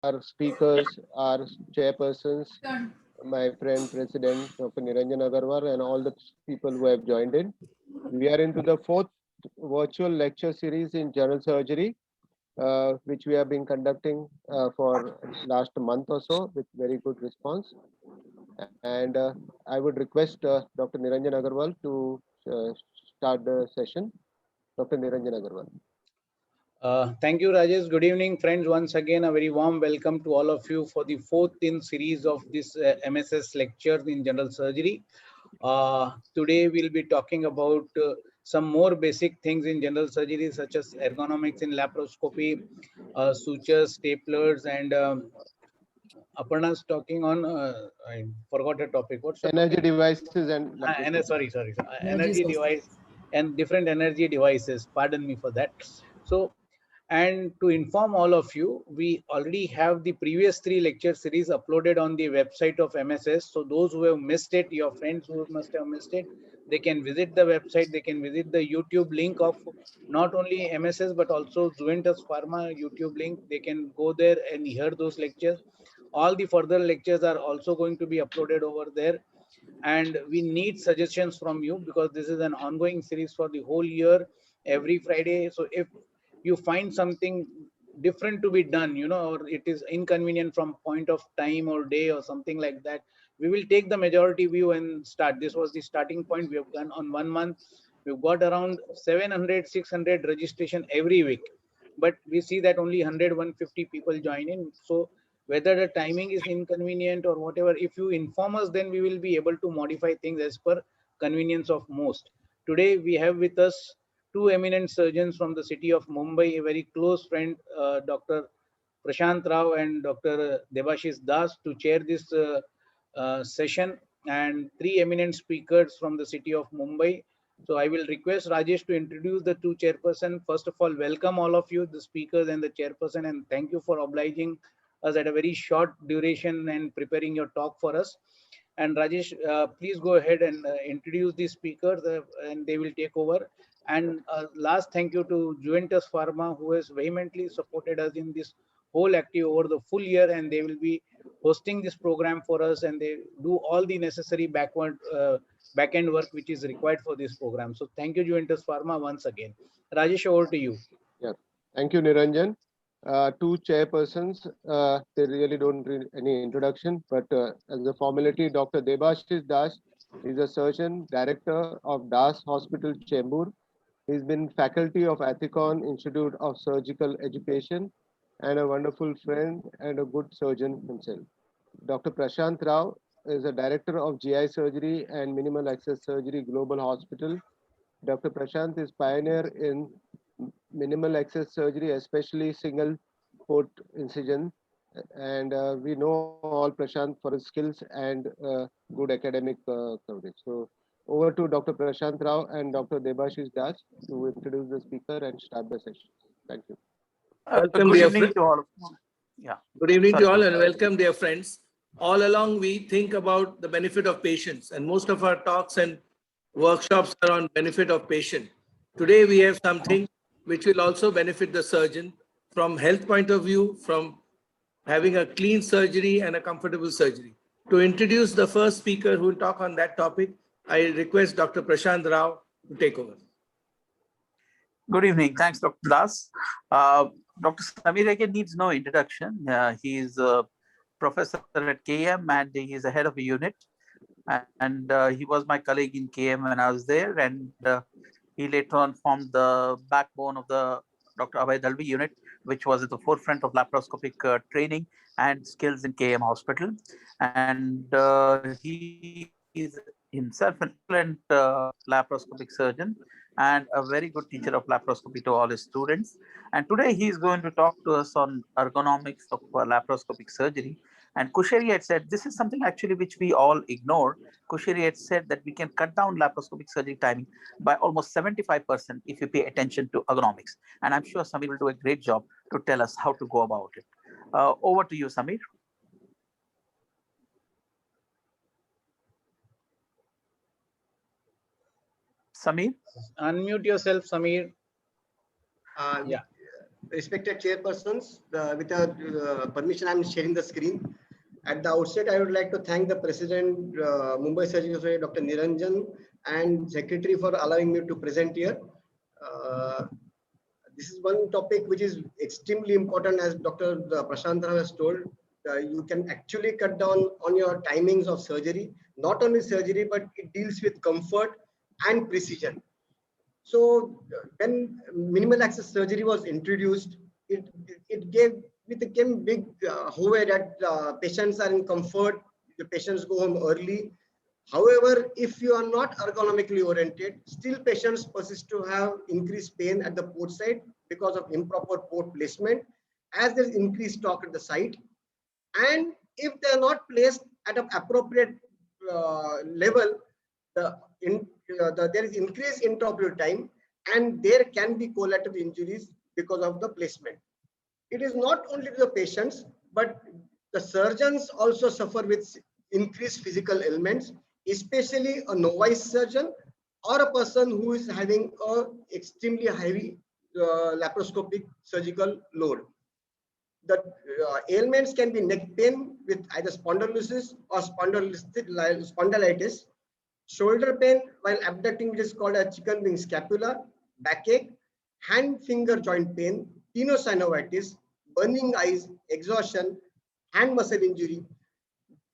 our speakers, our chairpersons, my friend President Dr. Niranjan Agarwal, and all the people who have joined in. We are into the fourth virtual lecture series in general surgery, which we have been conducting for last month or so with very good response. And I would request Dr. Niranjan Agarwal to start the session. Dr. Niranjan Agarwal. Thank you, Rajesh. Good evening, friends. Once again, a very warm welcome to all of you for the fourth in series of this MSS lecture in general surgery. Today, we'll be talking about some more basic things in general surgery, such as ergonomics in laparoscopy, sutures, staplers, and Aparna's talking on, I forgot the topic. What's the energy topic? devices and Sorry. Energy device and different energy devices. Pardon me for that. So, and to inform all of you, we already have the previous 3 lecture series uploaded on the website of MSS. So those who have missed it, your friends who must have missed it, they can visit the website. They can visit the YouTube link of not only MSS, but also Zuventus Pharma YouTube link. They can go there and hear those lectures. All the further lectures are also going to be uploaded over there. And we need suggestions from you because this is an ongoing series for the whole year, every Friday. So if you find something different to be done, or it is inconvenient from point of time or day or something like that, we will take the majority view and start. This was the starting point. We have done on 1 month. We've got around 700, 600 registration every week, but we see that only 100, 150 people join in. So whether the timing is inconvenient or whatever, if you inform us, then we will be able to modify things as per convenience of most. Today we have with us 2 eminent surgeons from the city of Mumbai, a very close friend, Dr. Prashant Rao and Dr. Debashish Das, to chair this session, and 3 eminent speakers from the city of Mumbai. So I will request Rajesh to introduce the 2 chairperson. First of all, welcome all of you, the speakers and the chairperson, and thank you for obliging us at a very short duration and preparing your talk for us. And Rajesh, please go ahead and introduce the speakers, and they will take over. And last, thank you to Juventus Pharma, who has vehemently supported us in this whole active over the full year, and they will be hosting this program for us, and they do all the necessary back-end work which is required for this program. So thank you, Juventus Pharma, once again. Rajesh, over to you. Yeah, thank you, Niranjan. 2 chairpersons, they really don't need any introduction, but as a formality, Dr. Debashish Das is a surgeon, director of Das Hospital, Chembur. He's been faculty of Ethicon Institute of Surgical Education and a wonderful friend and a good surgeon himself. Dr. Prashant Rao is a director of GI surgery and minimal access surgery global hospital. Dr. Prashant is pioneer in minimal access surgery, especially single port incision. And we know all Prashant for his skills and good academic coverage. So over to Dr. Prashant Rao and Dr. Debashish Das to introduce the speaker and start the session. Thank you. Welcome, Good dear evening friends. to all. Yeah. Good evening Sorry. to all and welcome, dear friends. All along, we think about the benefit of patients, and most of our talks and workshops are on benefit of patient. Today, we have something which will also benefit the surgeon from health point of view, from having a clean surgery and a comfortable surgery. To introduce the first speaker who will talk on that topic, I request Dr. Prashant Rao to take over. Good evening. Thanks, Dr. Das. Dr. Samir again needs no introduction. He is a professor at KM and he is the head of a unit. And he was my colleague in KM when I was there. And he later on formed the backbone of the Dr. Abhay Dalvi unit, which was at the forefront of laparoscopic training and skills in KM Hospital. And he is himself an excellent laparoscopic surgeon and a very good teacher of laparoscopy to all his students. And today he is going to talk to us on ergonomics of laparoscopic surgery. And Kusheri had said, this is something actually which we all ignore. Kusheri had said that we can cut down laparoscopic surgery timing by almost 75% if you pay attention to ergonomics. And I'm sure Samir will do a great job to tell us how to go about it. Over to you, Samir. Samir? Unmute yourself, Samir. Yeah. respected chairpersons, with your permission, I'm sharing the screen. At the outset, I would like to thank the President, Mumbai Surgical Society, Dr. Niranjan, and Secretary for allowing me to present here. This is one topic which is extremely important, as Dr. Prashant Rao has told. You can actually cut down on your timings of surgery. Not only surgery, but it deals with comfort and precision. So when minimal access surgery was introduced, it became big however that patients are in comfort, the patients go home early. However, if you are not ergonomically oriented, still patients persist to have increased pain at the port site because of improper port placement, as there's increased torque at the site. And if they are not placed at an appropriate level, there is increased intraoperative time, and there can be collateral injuries because of the placement. It is not only the patients, but the surgeons also suffer with increased physical ailments, especially a novice surgeon or a person who is having a extremely heavy laparoscopic surgical load. The ailments can be neck pain with either spondylosis or spondylitis, shoulder pain while abducting, which is called a chicken wing scapula, backache, hand finger joint pain, tenosynovitis, burning eyes, exhaustion, hand muscle injury.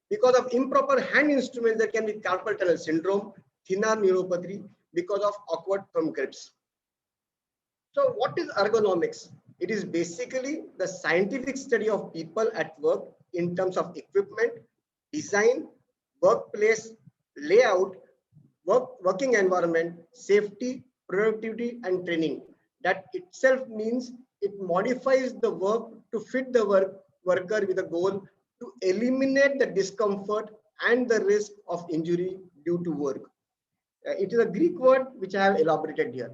Because of improper hand instruments, there can be carpal tunnel syndrome, thinner neuropathy because of awkward thumb grips. So what is ergonomics? It is basically the scientific study of people at work in terms of equipment, design, workplace, layout, working environment, safety, productivity, and training. That itself means it modifies the work to fit the worker with a goal to eliminate the discomfort and the risk of injury due to work. It is a Greek word which I have elaborated here.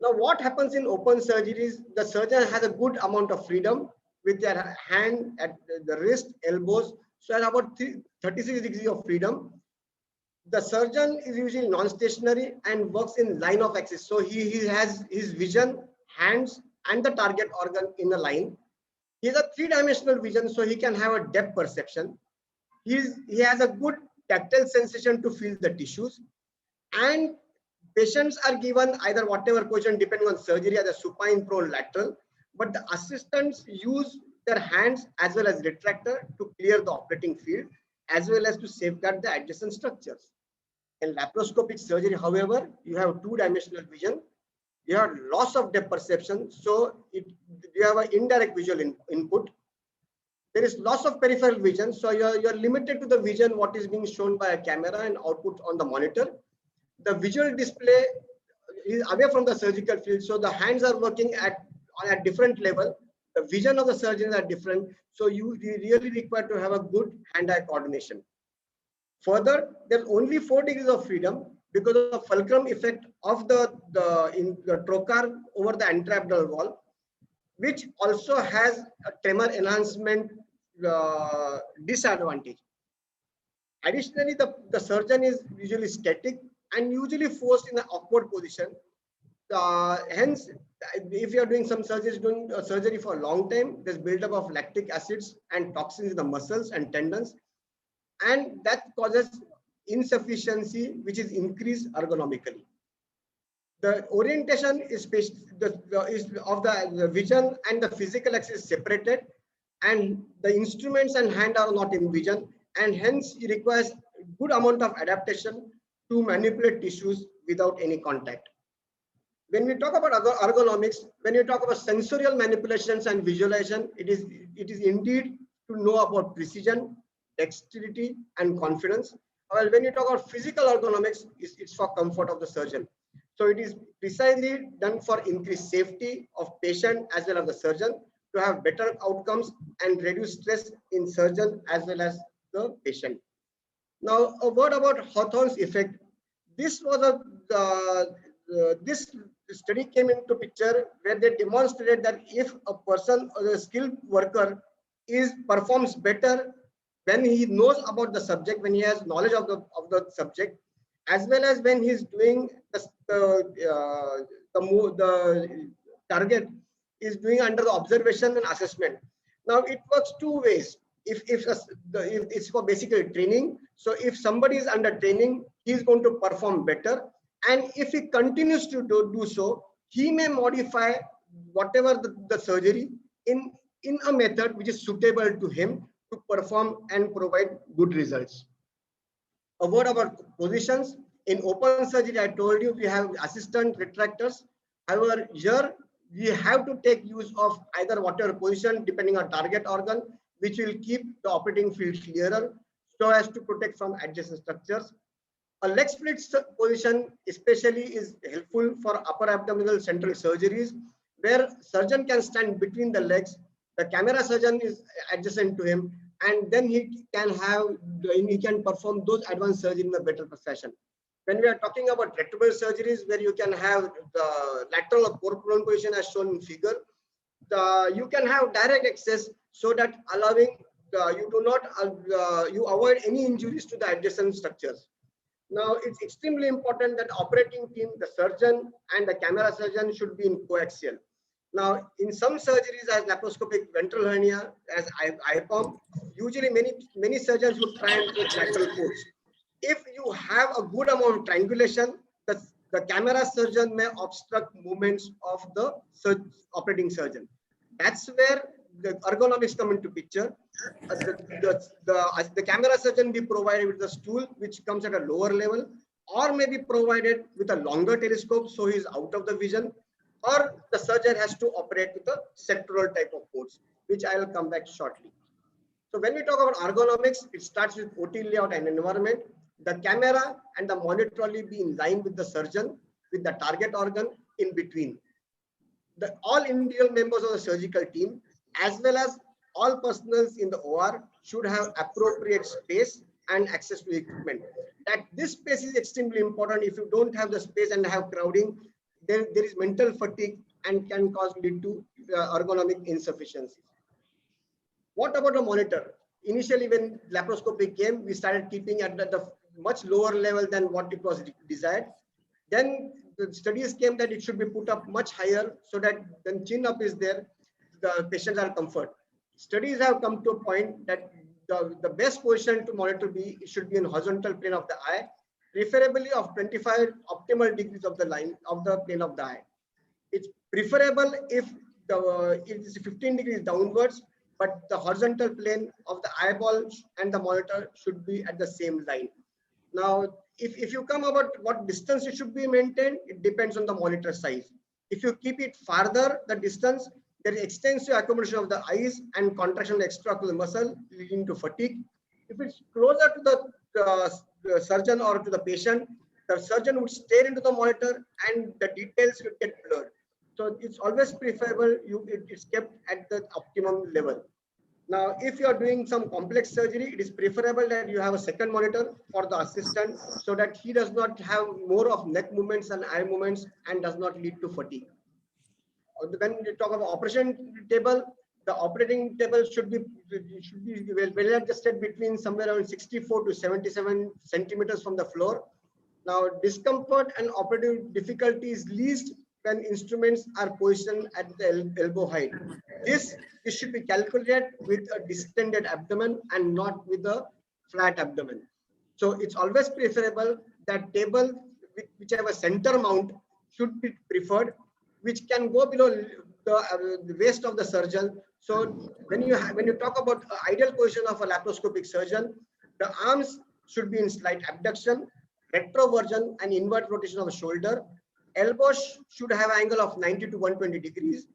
Now, what happens in open surgeries? The surgeon has a good amount of freedom with their hand at the wrist, elbows, so has about 36 degrees of freedom. The surgeon is usually non-stationary and works in line of axis. So he has his vision, hands, and the target organ in a line. He has a three-dimensional vision, so he can have a depth perception. He has a good tactile sensation to feel the tissues. And patients are given either whatever position depending on surgery, either supine, prone, lateral, but the assistants use their hands as well as retractor to clear the operating field, as well as to safeguard the adjacent structures. In laparoscopic surgery, however, you have two-dimensional vision, you have loss of depth perception, so you have an indirect visual input. There is loss of peripheral vision, so you're limited to the vision what is being shown by a camera and output on the monitor. The visual display is away from the surgical field, so the hands are working on a different level. The vision of the surgeons are different, so you really require to have a good hand-eye coordination. Further, there's only 4 degrees of freedom because of the fulcrum effect of the trocar over the anterabdominal wall, which also has a tremor enhancement disadvantage. Additionally, the surgeon is usually static and usually forced in an awkward position. Hence, if you are doing some surgery, surgery for a long time, there's buildup of lactic acids and toxins in the muscles and tendons, and that causes insufficiency, which is increased ergonomically. The orientation is of the vision and the physical axis separated, and the instruments and hand are not in vision, and hence it requires good amount of adaptation to manipulate tissues without any contact. When we talk about ergonomics, when you talk about sensorial manipulations and visualization, it is indeed to know about precision, dexterity, and confidence. While when you talk about physical ergonomics, it's for comfort of the surgeon. So it is precisely done for increased safety of patient as well as the surgeon to have better outcomes and reduce stress in surgeon as well as the patient. Now, a word about Hawthorne's effect. This was this study came into picture where they demonstrated that if a person or a skilled worker performs better when he knows about the subject, when he has knowledge of the subject, as well as when he's doing the target is doing under the observation and assessment. Now it works two ways. If it's for basically training, so if somebody is under training, he is going to perform better, and if he continues to do so, he may modify whatever the surgery in a method which is suitable to him to perform and provide good results. A word about positions. In open surgery, I told you we have assistant retractors. However, here we have to take use of either whatever position depending on target organ, which will keep the operating field clearer so as to protect from adjacent structures. A leg split position especially is helpful for upper abdominal central surgeries, where surgeon can stand between the legs, the camera surgeon is adjacent to him, and then he can perform those advanced surgery in a better fashion. When we are talking about retractable surgeries, where you can have the lateral or core prone position as shown in figure, you can have direct access so that allowing you avoid any injuries to the adjacent structures. Now, it's extremely important that operating team, the surgeon and the camera surgeon should be in coaxial. Now, in some surgeries as laparoscopic ventral hernia, as IPOM, usually many surgeons would try and take lateral ports. If you have a good amount of triangulation, the camera surgeon may obstruct movements of the operating surgeon. That's where the ergonomics come into picture. The camera surgeon be provided with a stool which comes at a lower level, or may be provided with a longer telescope so he is out of the vision, or the surgeon has to operate with a sectoral type of ports, which I will come back shortly. So when we talk about ergonomics, it starts with OT layout and environment. The camera and the monitor only be in line with the surgeon, with the target organ in between. All individual members of the surgical team, as well as all personnel in the OR, should have appropriate space and access to equipment. That this space is extremely important. If you don't have the space and have crowding, then there is mental fatigue and can lead to ergonomic insufficiency. What about a monitor? Initially, when laparoscopy came, we started keeping at the much lower level than what it was desired. Then the studies came that it should be put up much higher so that when chin up is there, the patients are comfort. Studies have come to a point that the best position to monitor it should be in horizontal plane of the eye, preferably of 25 optimal degrees of the line of the plane of the eye. It's preferable if it is 15 degrees downwards, but the horizontal plane of the eyeball and the monitor should be at the same line. Now, if you come about what distance it should be maintained, it depends on the monitor size. If you keep it farther, the distance, there is extensive accommodation of the eyes and contraction of the extraocular muscle leading to fatigue. If it's closer to the surgeon or to the patient, the surgeon would stare into the monitor and the details will get blurred. So it's always preferable it's kept at the optimum level. Now, if you are doing some complex surgery, it is preferable that you have a second monitor for the assistant so that he does not have more of neck movements and eye movements and does not lead to fatigue. When we talk about operation table, the operating table should be well adjusted between somewhere around 64 to 77 centimeters from the floor. Now, discomfort and operative difficulty is least when instruments are positioned at the elbow height. This should be calculated with a distended abdomen and not with a flat abdomen. So it's always preferable that table which have a center mount should be preferred, which can go below the waist of the surgeon. So when you talk about ideal position of a laparoscopic surgeon, the arms should be in slight abduction, retroversion and inward rotation of the shoulder. Elbows should have an angle of 90 to 120 degrees.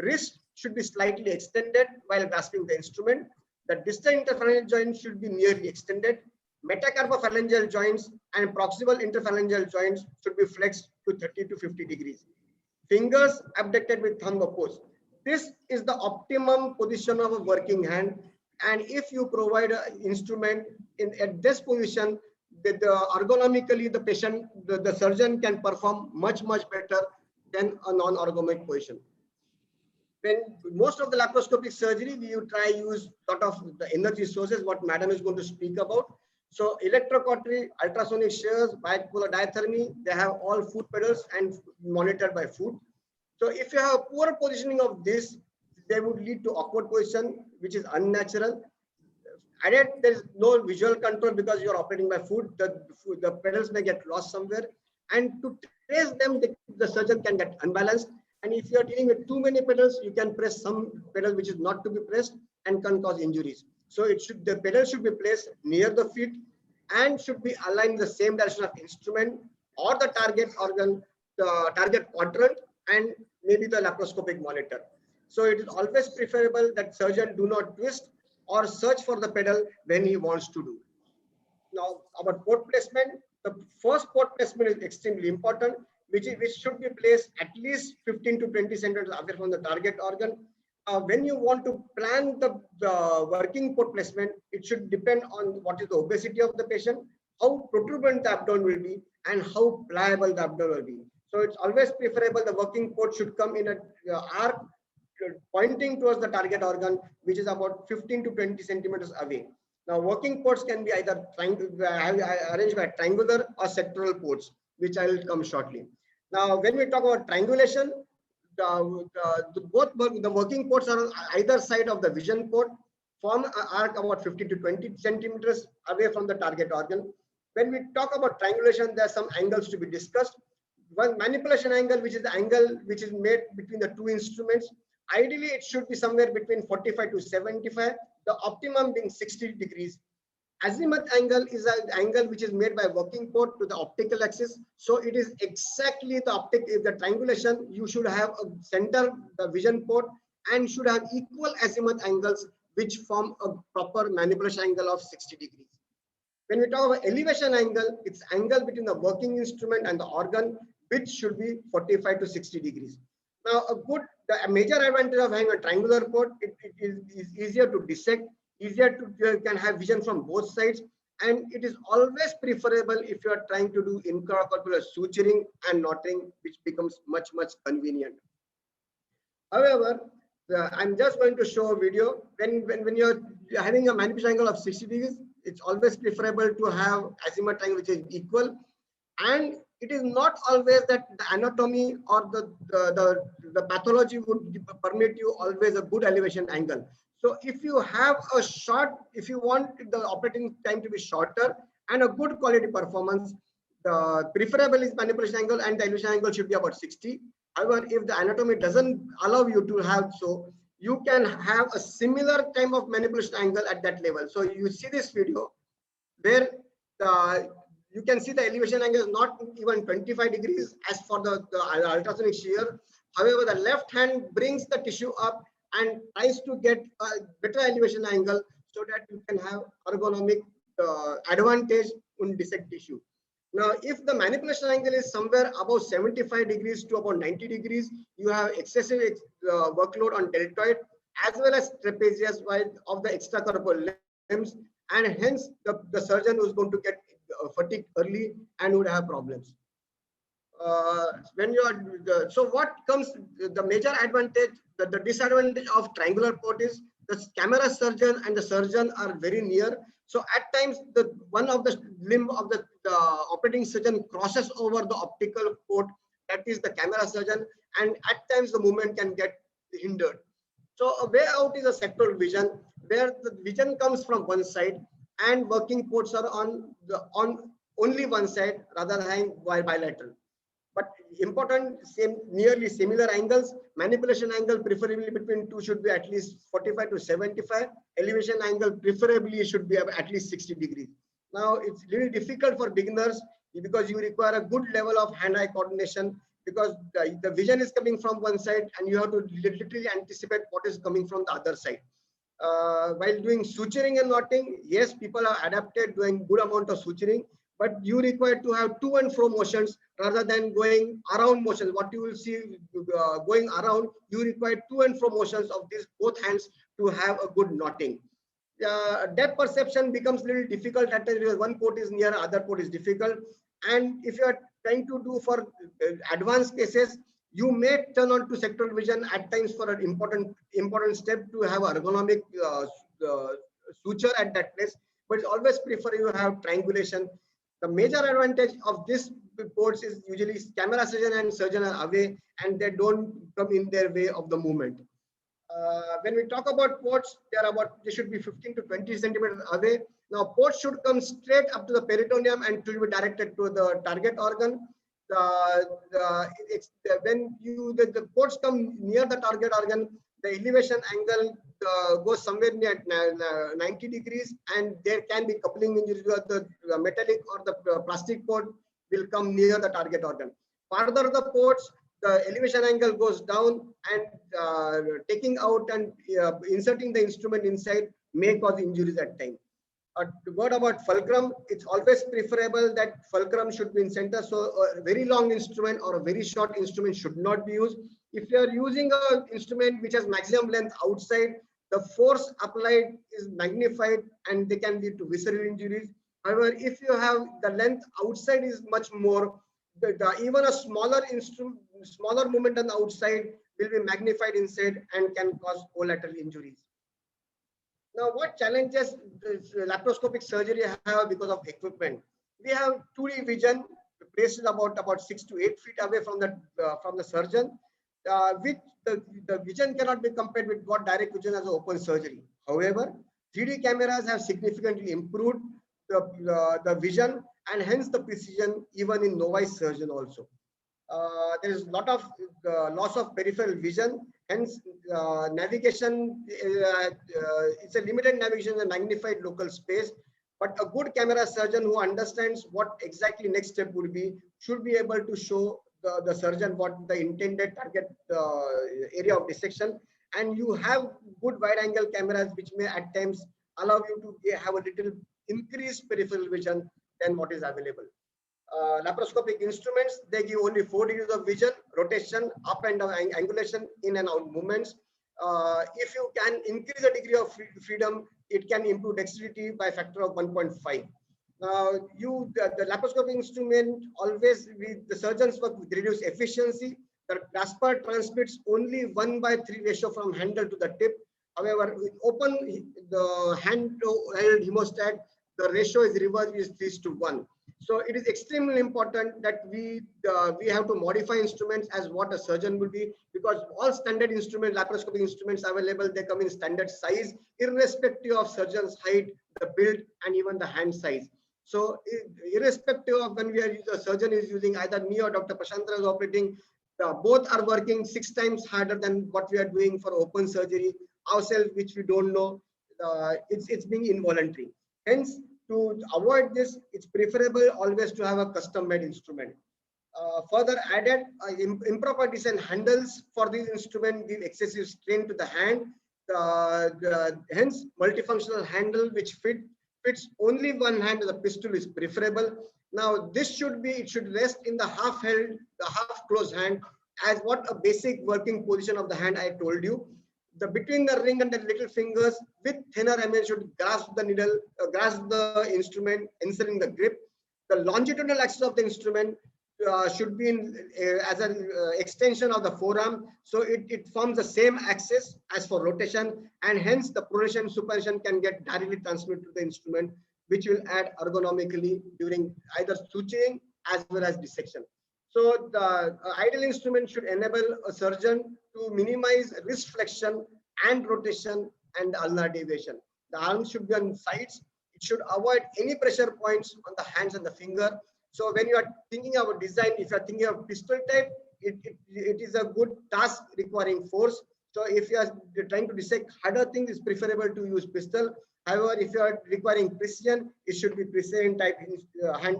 Wrist should be slightly extended while grasping the instrument. The distal interphalangeal joint should be nearly extended. Metacarpophalangeal joints and proximal interphalangeal joints should be flexed to 30 to 50 degrees. Fingers abducted with thumb opposed. This is the optimum position of a working hand. And if you provide an instrument at this position, ergonomically the patient, the surgeon can perform much better than a non-ergonomic position. When most of the laparoscopic surgery, we try use lot of the energy sources, what madam is going to speak about. So electrocautery, ultrasonic shears, bipolar diathermy, they have all foot pedals and monitored by foot. So if you have poor positioning of this, they would lead to awkward position, which is unnatural. Added, there is no visual control because you are operating by foot. The pedals may get lost somewhere, and to trace them, the surgeon can get unbalanced. And if you are dealing with too many pedals, you can press some pedal which is not to be pressed and can cause injuries. So the pedal should be placed near the feet and should be aligned in the same direction of instrument or the target organ, the target quadrant, and maybe the laparoscopic monitor. So it is always preferable that surgeon do not twist or search for the pedal when he wants to do. Now, about port placement, the first port placement is extremely important, which should be placed at least 15 to 20 centimeters away from the target organ. When you want to plan the working port placement, it should depend on what is the obesity of the patient, how protuberant the abdomen will be, and how pliable the abdomen will be. So it's always preferable the working port should come in an arc pointing towards the target organ, which is about 15 to 20 centimeters away. Now, working ports can be either arranged by triangular or sectoral ports, which I will come shortly. Now, when we talk about triangulation, the working ports are on either side of the vision port, form an arc about 15 to 20 centimeters away from the target organ. When we talk about triangulation, there are some angles to be discussed. One manipulation angle, which is the angle which is made between the two instruments. Ideally, it should be somewhere between 45 to 75, the optimum being 60 degrees. Azimuth angle is an angle which is made by working port to the optical axis. So it is exactly the the triangulation, you should have a center, the vision port, and should have equal azimuth angles, which form a proper manipulation angle of 60 degrees. When we talk about elevation angle, it's angle between the working instrument and the organ, which should be 45 to 60 degrees. Now, the major advantage of having a triangular port, it is easier to dissect, easier to you can have vision from both sides, and it is always preferable if you are trying to do intracorporeal suturing and knotting, which becomes much convenient. However, I'm just going to show a video. When you're having a manipulation angle of 60 degrees, it's always preferable to have azimuth angle which is equal, and it is not always that the anatomy or the pathology would permit you always a good elevation angle. So if you have if you want the operating time to be shorter and a good quality performance, the preferable is manipulation angle, and the elevation angle should be about 60. However, if the anatomy doesn't allow you to have so, you can have a similar time of manipulation angle at that level. So you see this video where you can see the elevation angle is not even 25 degrees as for the ultrasonic shear. However, the left hand brings the tissue up and tries to get a better elevation angle so that you can have ergonomic advantage in dissect tissue. Now, if the manipulation angle is somewhere above 75 degrees to about 90 degrees, you have excessive workload on deltoid as well as trapezius of the extracorporeal limbs, and hence the surgeon who is going to get fatigued early and would have problems. So what comes the major advantage, the disadvantage of triangular port is the camera surgeon and the surgeon are very near. So at times one of the limb of the operating surgeon crosses over the optical port, that is the camera surgeon, and at times the movement can get hindered. So a way out is a sectoral vision, where the vision comes from one side and working ports are on only one side rather than bilateral. But important, nearly similar angles. Manipulation angle preferably between two should be at least 45 to 75. Elevation angle preferably should be at least 60 degrees. Now it's really difficult for beginners because you require a good level of hand-eye coordination, because the vision is coming from one side and you have to literally anticipate what is coming from the other side. While doing suturing and knotting, yes, people are adapted doing good amount of suturing, but you require to have to and fro motions rather than going around motions. What you will see going around, you require to and fro motions of these both hands to have a good knotting. Depth perception becomes a little difficult at times because one port is near, other port is difficult. And if you are trying to do for advanced cases, you may turn on to sectoral vision at times for an important step to have ergonomic suture at that place. But it's always prefer you have triangulation. The major advantage of this ports is usually camera surgeon and surgeon are away and they don't come in their way of the movement. When we talk about ports, they should be 15 to 20 centimeters away. Now ports should come straight up to the peritoneum and to be directed to the target organ. The ports come near the target organ, the elevation angle goes somewhere near 90 degrees, and there can be coupling injuries where the metallic or the plastic port will come near the target organ. Farther the ports, the elevation angle goes down, and taking out and inserting the instrument inside may cause injuries at times. A word about fulcrum, it's always preferable that fulcrum should be in center. So a very long instrument or a very short instrument should not be used. If you are using an instrument which has maximum length outside, the force applied is magnified and they can lead to visceral injuries. However, if you have the length outside is much more, even a smaller instrument, smaller movement on the outside will be magnified inside and can cause collateral injuries. Now, what challenges does laparoscopic surgery have because of equipment? We have 2D vision placed about 6 to 8 feet away from the surgeon, which the vision cannot be compared with what direct vision as open surgery. However, 3D cameras have significantly improved the vision and hence the precision even in novice surgeon also. There is a lot of loss of peripheral vision, hence navigation, it's a limited navigation in a magnified local space, but a good camera surgeon who understands what exactly next step would be should be able to show the surgeon what the intended target area of dissection, and you have good wide angle cameras which may at times allow you to have a little increased peripheral vision than what is available. Laparoscopic instruments, they give only 4 degrees of vision, rotation, up and down angulation, in and out movements. If you can increase the degree of freedom, it can improve dexterity by a factor of 1.5. The laparoscopic instrument always, the surgeons work with reduced efficiency. The grasper transmits only 1/3 ratio from handle to the tip. However, with open the hand-held hemostat, the ratio is reversed, is 3:1. So it is extremely important that we have to modify instruments as what a surgeon would be, because all standard instruments, laparoscopic instruments available, they come in standard size, irrespective of surgeon's height, the build, and even the hand size. So irrespective of when the surgeon is using, either me or Dr. Prashantra is operating, both are working 6 times harder than what we are doing for open surgery ourselves, which we don't know. It's being involuntary. Hence, to avoid this, it's preferable always to have a custom-made instrument. Further added, improper design handles for this instrument give excessive strain to the hand. Hence, multifunctional handle which fits only one hand of the pistol is preferable. Now, it should rest in the half-held, the half-closed hand, as what a basic working position of the hand I told you. Between the ring and the little fingers with thinner MS should grasp the needle, grasp the instrument, inserting the grip. The longitudinal axis of the instrument should be as an extension of the forearm, so it forms the same axis as for rotation, and hence the pronation and supination can get directly transmitted to the instrument, which will add ergonomically during either suturing as well as dissection. So the ideal instrument should enable a surgeon to minimize wrist flexion and rotation and ulnar deviation. The arms should be on sides. It should avoid any pressure points on the hands and the finger. So when you are thinking of a design, if you are thinking of pistol type, it is a good task requiring force. So if you are trying to dissect harder things, it's preferable to use pistol. However, if you are requiring precision, it should be precision type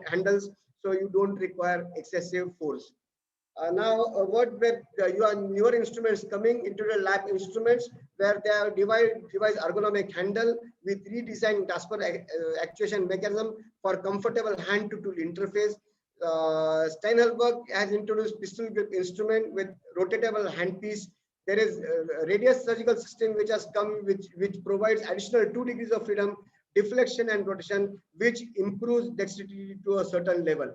handles, so you don't require excessive force. Now, a word where your newer instruments coming into the lab instruments, where they have devised ergonomic handle with redesigned Grasper actuation mechanism for comfortable hand-to-tool interface. Steinhellberg has introduced pistol grip instrument with rotatable handpiece. There is a radius surgical system which has come, which provides additional 2 degrees of freedom, deflection and rotation, which improves dexterity to a certain level.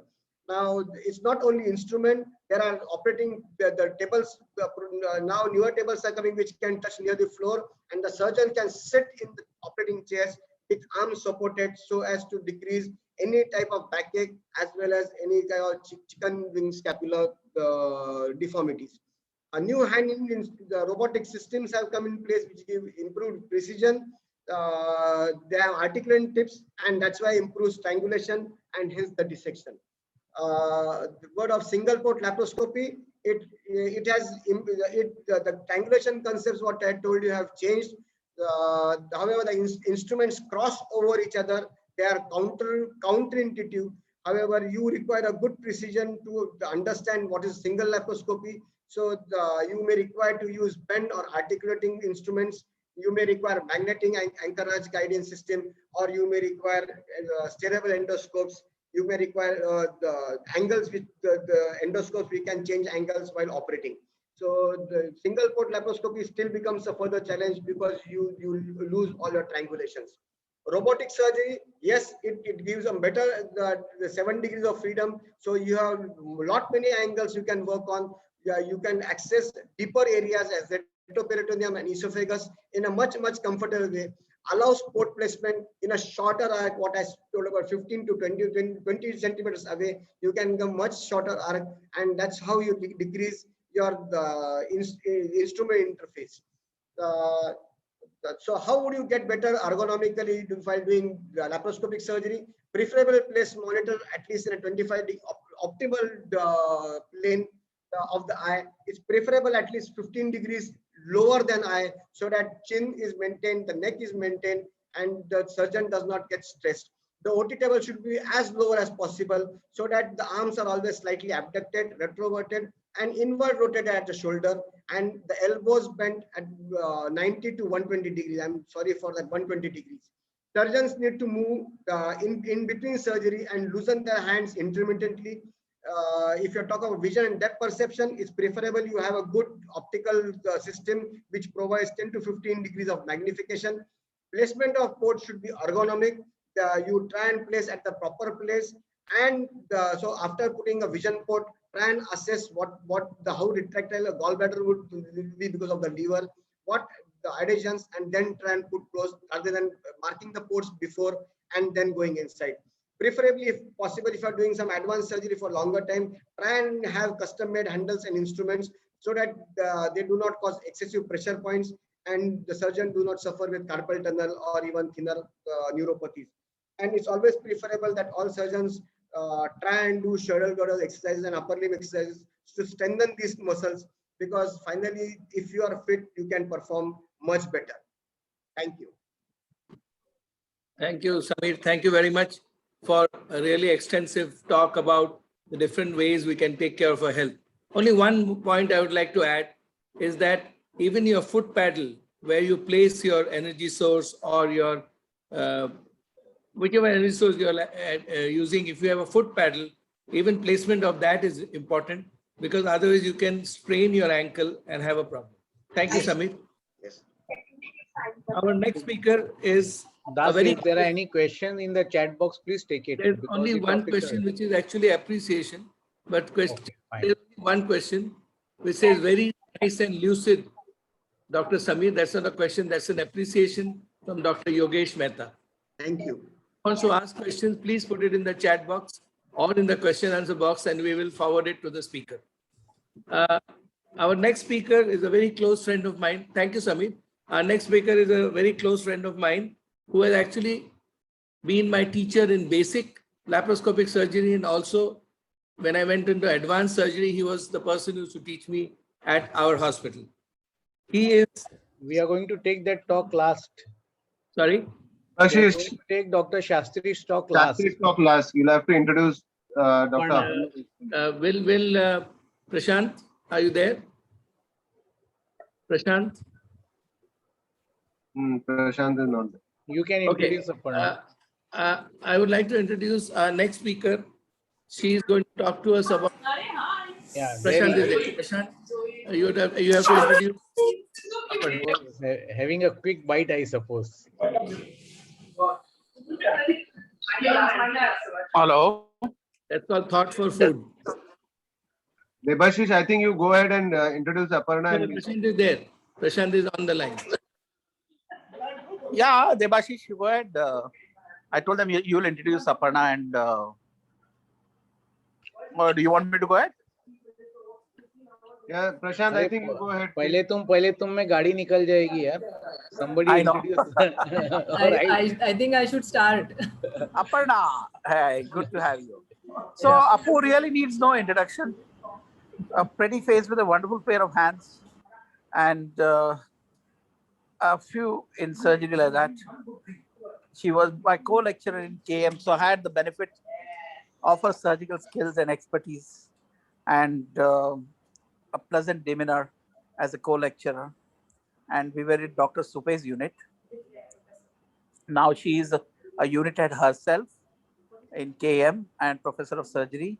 Now, it's not only instrument, there are operating the tables, now newer tables are coming which can touch near the floor, and the surgeon can sit in the operating chairs with arms supported so as to decrease any type of backache as well as any kind of chicken wing scapular deformities. A new the robotic systems have come in place which give improved precision. They have articulate tips, and that's why improves strangulation and hence the dissection. The word of single port laparoscopy, it has the triangulation concepts what I told you have changed. However, the instruments cross over each other. They are counterintuitive. However, you require a good precision to understand what is single laparoscopy. So you may require to use bend or articulating instruments. You may require magnetic anchorage guidance system, or you may require steerable endoscopes. You may require the angles with the endoscopes. We can change angles while operating. So the single port laparoscopy still becomes a further challenge because you lose all your triangulations. Robotic surgery, yes, it gives a better the 7 degrees of freedom. So you have many angles you can work on. You can access deeper areas as the retroperitoneum and esophagus in a much comfortable way. Allows port placement in a shorter arc, what I told about 15 to 20 centimeters away. You can go much shorter arc, and that's how you decrease your instrument interface. So how would you get better ergonomically while doing laparoscopic surgery? Preferable place monitor at least in a 25-degree optimal plane of the eye. It's preferable at least 15 degrees lower than eye, so that chin is maintained, the neck is maintained, and the surgeon does not get stressed. The OT table should be as lower as possible, so that the arms are always slightly abducted, retroverted, and inward rotated at the shoulder, and the elbows bent at 90 to 120 degrees. I'm sorry for that, 120 degrees. Surgeons need to move in between surgery and loosen their hands intermittently. If you're talking about vision and depth perception, it's preferable you have a good optical system which provides 10 to 15 degrees of magnification. Placement of ports should be ergonomic. You try and place at the proper place, and so after putting a vision port, try and assess how retractile a gallbladder would be because of the lever, what the adhesions, and then try and put close rather than marking the ports before and then going inside. Preferably, if possible, if you are doing some advanced surgery for longer time, try and have custom-made handles and instruments so that they do not cause excessive pressure points and the surgeon do not suffer with carpal tunnel or even thinner neuropathies. And it's always preferable that all surgeons try and do shoulder girdle exercises and upper limb exercises to strengthen these muscles, because finally, if you are fit, you can perform much better. Thank you. Thank you, Samir. Thank you very much for a really extensive talk about the different ways we can take care of our health. Only one point I would like to add is that even your foot paddle, where you place your energy source or your whichever energy source you are using, if you have a foot paddle, even placement of that is important, because otherwise you can sprain your ankle and have a problem. Thank you, Samir. Yes. Our next speaker is Das, if there are any questions in the chat box, please take it. There's only one question, which is actually appreciation, but there's one question which says very nice and lucid, Dr. Samir. That's not a question, that's an appreciation from Dr. Yogesh Mehta. Thank you. Wants to ask questions, please put it in the chat box or in the question answer box, and we will forward it to the speaker. Our next speaker is a very close friend of mine. Thank you, Samir. Our next speaker is a very close friend of mine who has actually been my teacher in basic laparoscopic surgery, and also when I went into advanced surgery, he was the person who used to teach me at our hospital. He is. We are going to take that talk last. Sorry? Ashish, Take Dr. Shastri's talk last. Shastri's talk last. You'll have to introduce Dr. Will Prashant, are you there? Prashant? Prashant is not there. You can introduce Aparna. I would like to introduce our next speaker. She is going to talk to us about. Yeah, Prashant is there. Prashant, you have to introduce. having a quick bite, I suppose. Hello. That's called thought for food. Debashish, I think you go ahead and introduce Aparna. Prashant is there. Prashant is on the line. Yeah, Debashish, go ahead. I told them you'll introduce Aparna and or do you want me to go ahead? Yeah, Prashant, I think you go ahead. पहले तुम में गाड़ी निकल जाएगी यार. Somebody I know. introduce. Right. I think I should start. Aparna, hey, good to have you. So Apu really needs no introduction. A pretty face with a wonderful pair of hands, and a few in surgery like that. She was my co-lecturer in KM, so I had the benefit of her surgical skills and expertise, and a pleasant demeanor as a co-lecturer. And we were in Dr. Suppe's unit. Now she is a unit head herself in KM and professor of surgery,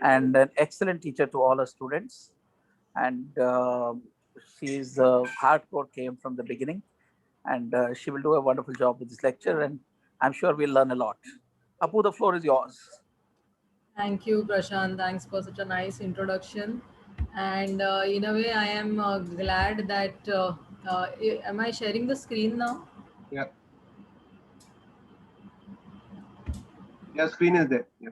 and an excellent teacher to all her students. And she is hardcore KM from the beginning, and she will do a wonderful job with this lecture, and I'm sure we'll learn a lot. Apu, the floor is yours. Thank you, Prashant. Thanks for such a nice introduction. And in a way, I am glad that, am I sharing the screen now? Yeah. Yeah, screen is there. Yeah.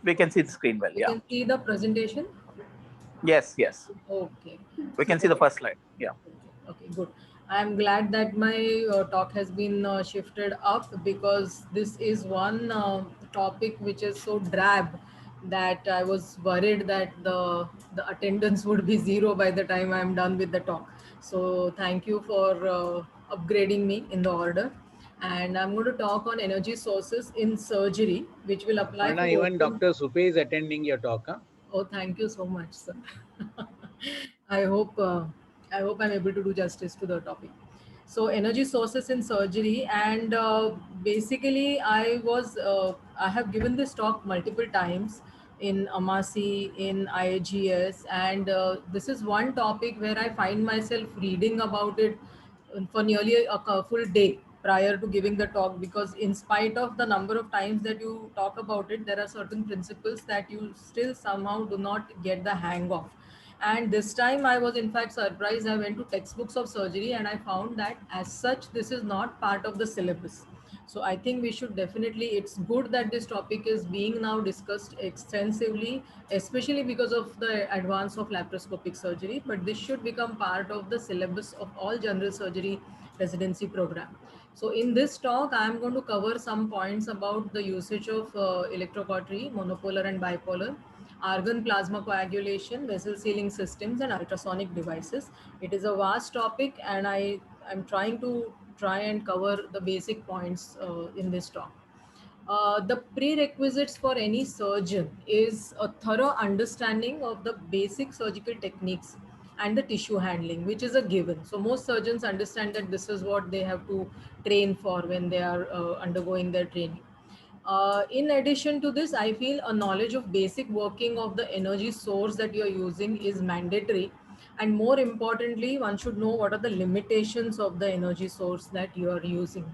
We can see the screen well, You yeah. can see the presentation? Yes, yes. Okay. We can see the first slide, yeah. Okay, good. I'm glad that my talk has been shifted up, because this is one topic which is so drab that I was worried that the attendance would be zero by the time I'm done with the talk. So thank you for upgrading me in the order. And I'm going to talk on energy sources in surgery, which will apply Aparna, to even open- Dr. Supe is attending your talk. Huh? Oh, thank you so much, sir. I hope I'm able to do justice to the topic. So, energy sources in surgery, and basically, I have given this talk multiple times in Amasi, in IAGS, and this is one topic where I find myself reading about it for nearly a full day prior to giving the talk, because in spite of the number of times that you talk about it, there are certain principles that you still somehow do not get the hang of. And this time I was in fact surprised. I went to textbooks of surgery and I found that as such this is not part of the syllabus. So I think we should definitely, it's good that this topic is being now discussed extensively, especially because of the advance of laparoscopic surgery, but this should become part of the syllabus of all general surgery residency program. So in this talk, I am going to cover some points about the usage of electrocautery, monopolar and bipolar, argon plasma coagulation, vessel sealing systems, and ultrasonic devices. It is a vast topic, and I'm trying to cover the basic points in this talk. The prerequisites for any surgeon is a thorough understanding of the basic surgical techniques and the tissue handling, which is a given. So most surgeons understand that this is what they have to train for when they are undergoing their training. In addition to this, I feel a knowledge of basic working of the energy source that you're using is mandatory. And more importantly, one should know what are the limitations of the energy source that you are using.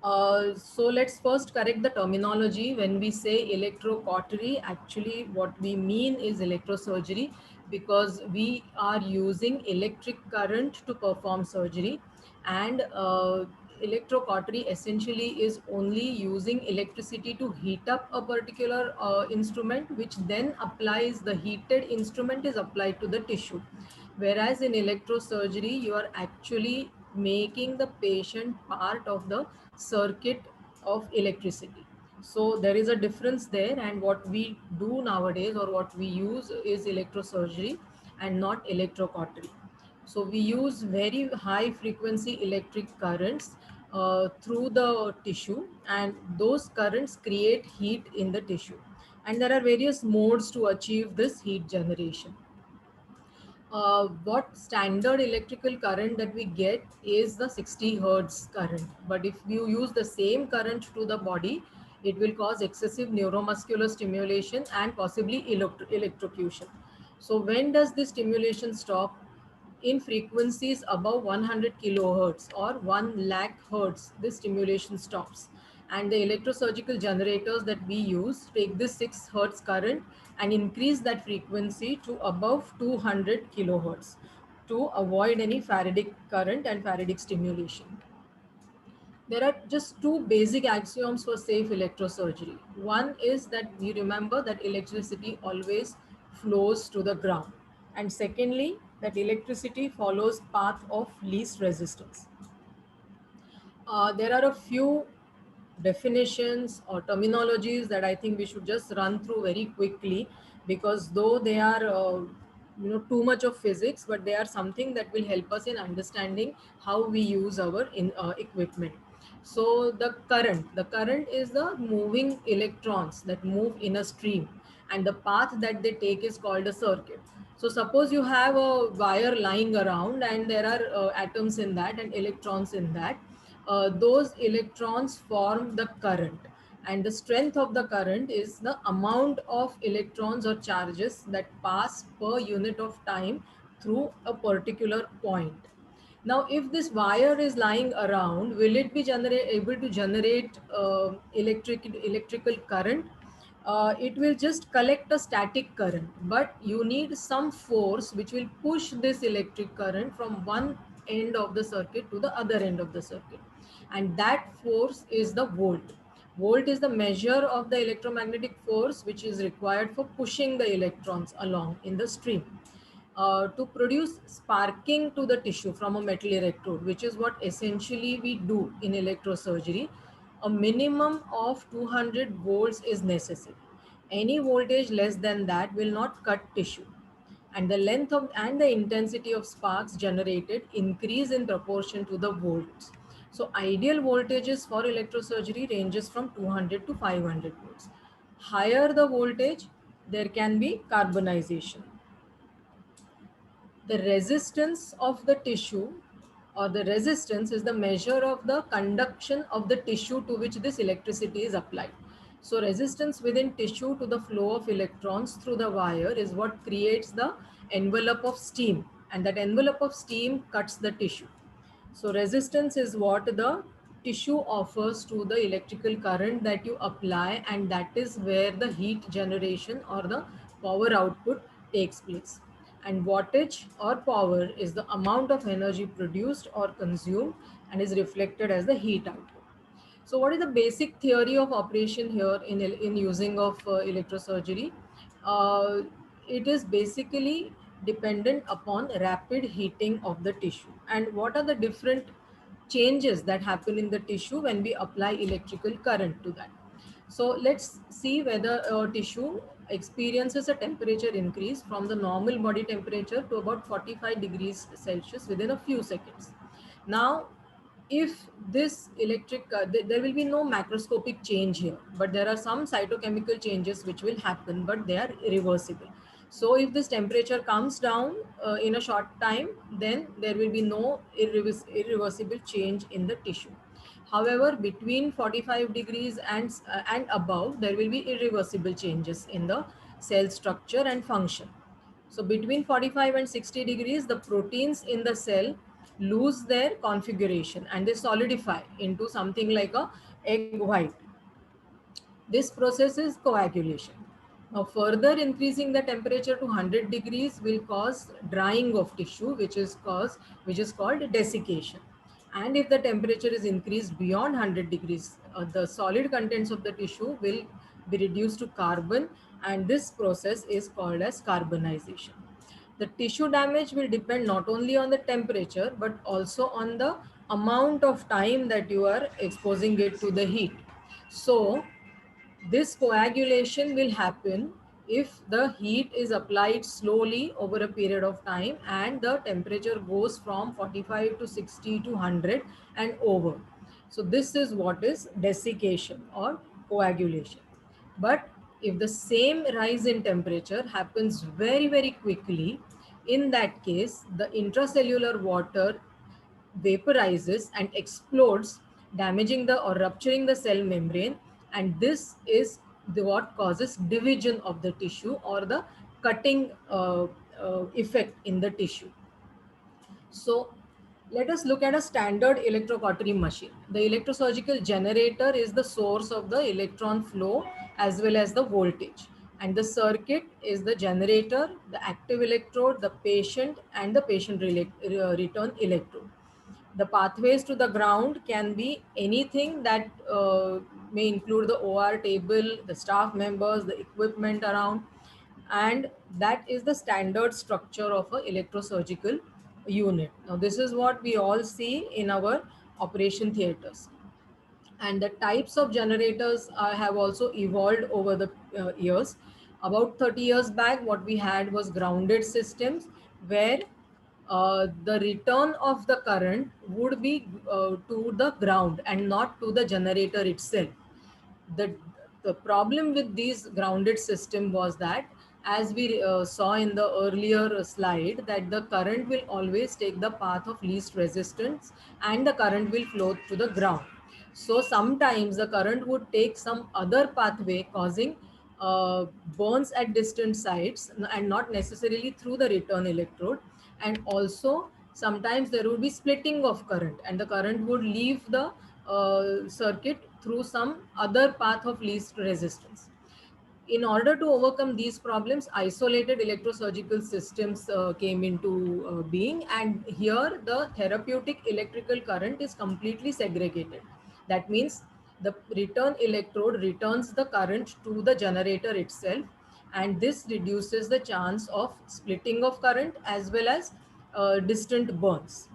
So let's first correct the terminology. When we say electrocautery, actually what we mean is electrosurgery, because we are using electric current to perform surgery. And electrocautery essentially is only using electricity to heat up a particular instrument, which then applies, the heated instrument is applied to the tissue. Whereas in electrosurgery, you are actually making the patient part of the circuit of electricity. So there is a difference there, and what we do nowadays or what we use is electrosurgery and not electrocautery. So we use very high frequency electric currents through the tissue, and those currents create heat in the tissue. And there are various modes to achieve this heat generation. What standard electrical current that we get is the 60 hertz current. But if you use the same current to the body, it will cause excessive neuromuscular stimulation and possibly electrocution. So when does this stimulation stop? In frequencies above 100 kilohertz or 1 lakh hertz, this stimulation stops. And the electrosurgical generators that we use take this 6 hertz current and increase that frequency to above 200 kilohertz. to avoid any Faradic current and Faradic stimulation. There are just two basic axioms for safe electrosurgery. One is that we remember that electricity always flows to the ground. And secondly, that electricity follows path of least resistance. There are a few definitions or terminologies that I think we should just run through very quickly, because though they are too much of physics, but they are something that will help us in understanding how we use our equipment. So the current is the moving electrons that move in a stream, and the path that they take is called a circuit. So suppose you have a wire lying around and there are atoms in that and electrons in that. Those electrons form the current, and the strength of the current is the amount of electrons or charges that pass per unit of time through a particular point. Now, if this wire is lying around, will it be able to generate electrical current? It will just collect a static current, but you need some force which will push this electric current from one end of the circuit to the other end of the circuit, and that force is the volt. Volt is the measure of the electromagnetic force which is required for pushing the electrons along in the stream. To produce sparking to the tissue from a metal electrode, which is what essentially we do in electrosurgery, a minimum of 200 volts is necessary. Any voltage less than that will not cut tissue, and the length of and the intensity of sparks generated increase in proportion to the volts. So ideal voltages for electrosurgery ranges from 200 to 500 volts. Higher the voltage, there can be carbonization. The resistance of the tissue, or the resistance, is the measure of the conduction of the tissue to which this electricity is applied. So resistance within tissue to the flow of electrons through the wire is what creates the envelope of steam, and that envelope of steam cuts the tissue. So resistance is what the tissue offers to the electrical current that you apply, and that is where the heat generation or the power output takes place. And wattage or power is the amount of energy produced or consumed and is reflected as the heat output. So what is the basic theory of operation here in using of electrosurgery? It is basically dependent upon rapid heating of the tissue. And what are the different changes that happen in the tissue when we apply electrical current to that? So let's see whether tissue experiences a temperature increase from the normal body temperature to about 45 degrees Celsius within a few seconds. Now, if this there will be no macroscopic change here, but there are some cytochemical changes which will happen, but they are irreversible. So if this temperature comes down in a short time, then there will be no irreversible change in the tissue. However, between 45 degrees and above, there will be irreversible changes in the cell structure and function. So between 45 and 60 degrees, the proteins in the cell lose their configuration and they solidify into something like a egg white. This process is coagulation. Now further increasing the temperature to 100 degrees will cause drying of tissue, which is called desiccation. And if the temperature is increased beyond 100 degrees, the solid contents of the tissue will be reduced to carbon, and this process is called as carbonization. The tissue damage will depend not only on the temperature, but also on the amount of time that you are exposing it to the heat. So this coagulation will happen if the heat is applied slowly over a period of time and the temperature goes from 45 to 60 to 100 and over. So this is what is desiccation or coagulation. But if the same rise in temperature happens very, very quickly, in that case, the intracellular water vaporizes and explodes, damaging or rupturing the cell membrane, and this is what causes division of the tissue or the cutting effect in the tissue. So let us look at a standard electrocautery machine. The electrosurgical generator is the source of the electron flow as well as the voltage. And the circuit is the generator, the active electrode, the patient, and the patient return electrode. The pathways to the ground can be anything that may include the OR table, the staff members, the equipment around, and that is the standard structure of an electrosurgical unit. Now, this is what we all see in our operation theaters. And the types of generators have also evolved over the years. About 30 years back, what we had was grounded systems where the return of the current would be to the ground and not to the generator itself. The, the problem with these grounded system was that, as we saw in the earlier slide, that the current will always take the path of least resistance and the current will flow to the ground. So sometimes the current would take some other pathway, causing burns at distant sites and not necessarily through the return electrode. And also sometimes there would be splitting of current and the current would leave the circuit through some other path of least resistance. In order to overcome these problems, isolated electrosurgical systems came into being, and here the therapeutic electrical current is completely segregated. That means the return electrode returns the current to the generator itself, and this reduces the chance of splitting of current as well as distant burns.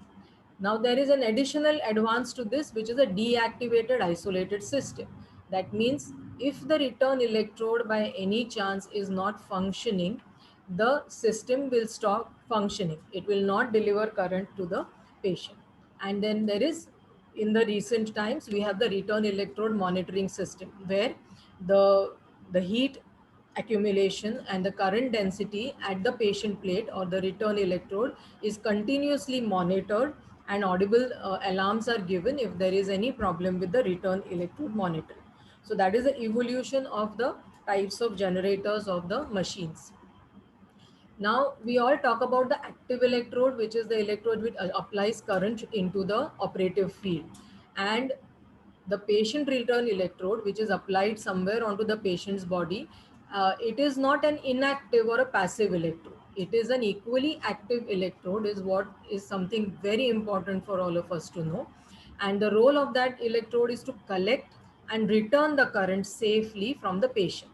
Now there is an additional advance to this, which is a deactivated isolated system. That means if the return electrode by any chance is not functioning, the system will stop functioning. It will not deliver current to the patient. And then there is, in the recent times, we have the return electrode monitoring system where the heat accumulation and the current density at the patient plate or the return electrode is continuously monitored, and audible alarms are given if there is any problem with the return electrode monitor. So that is the evolution of the types of generators of the machines. Now we all talk about the active electrode, which is the electrode which applies current into the operative field, and the patient return electrode, which is applied somewhere onto the patient's body. It is not an inactive or a passive electrode. It is an equally active electrode, is what is something very important for all of us to know. And the role of that electrode is to collect and return the current safely from the patient.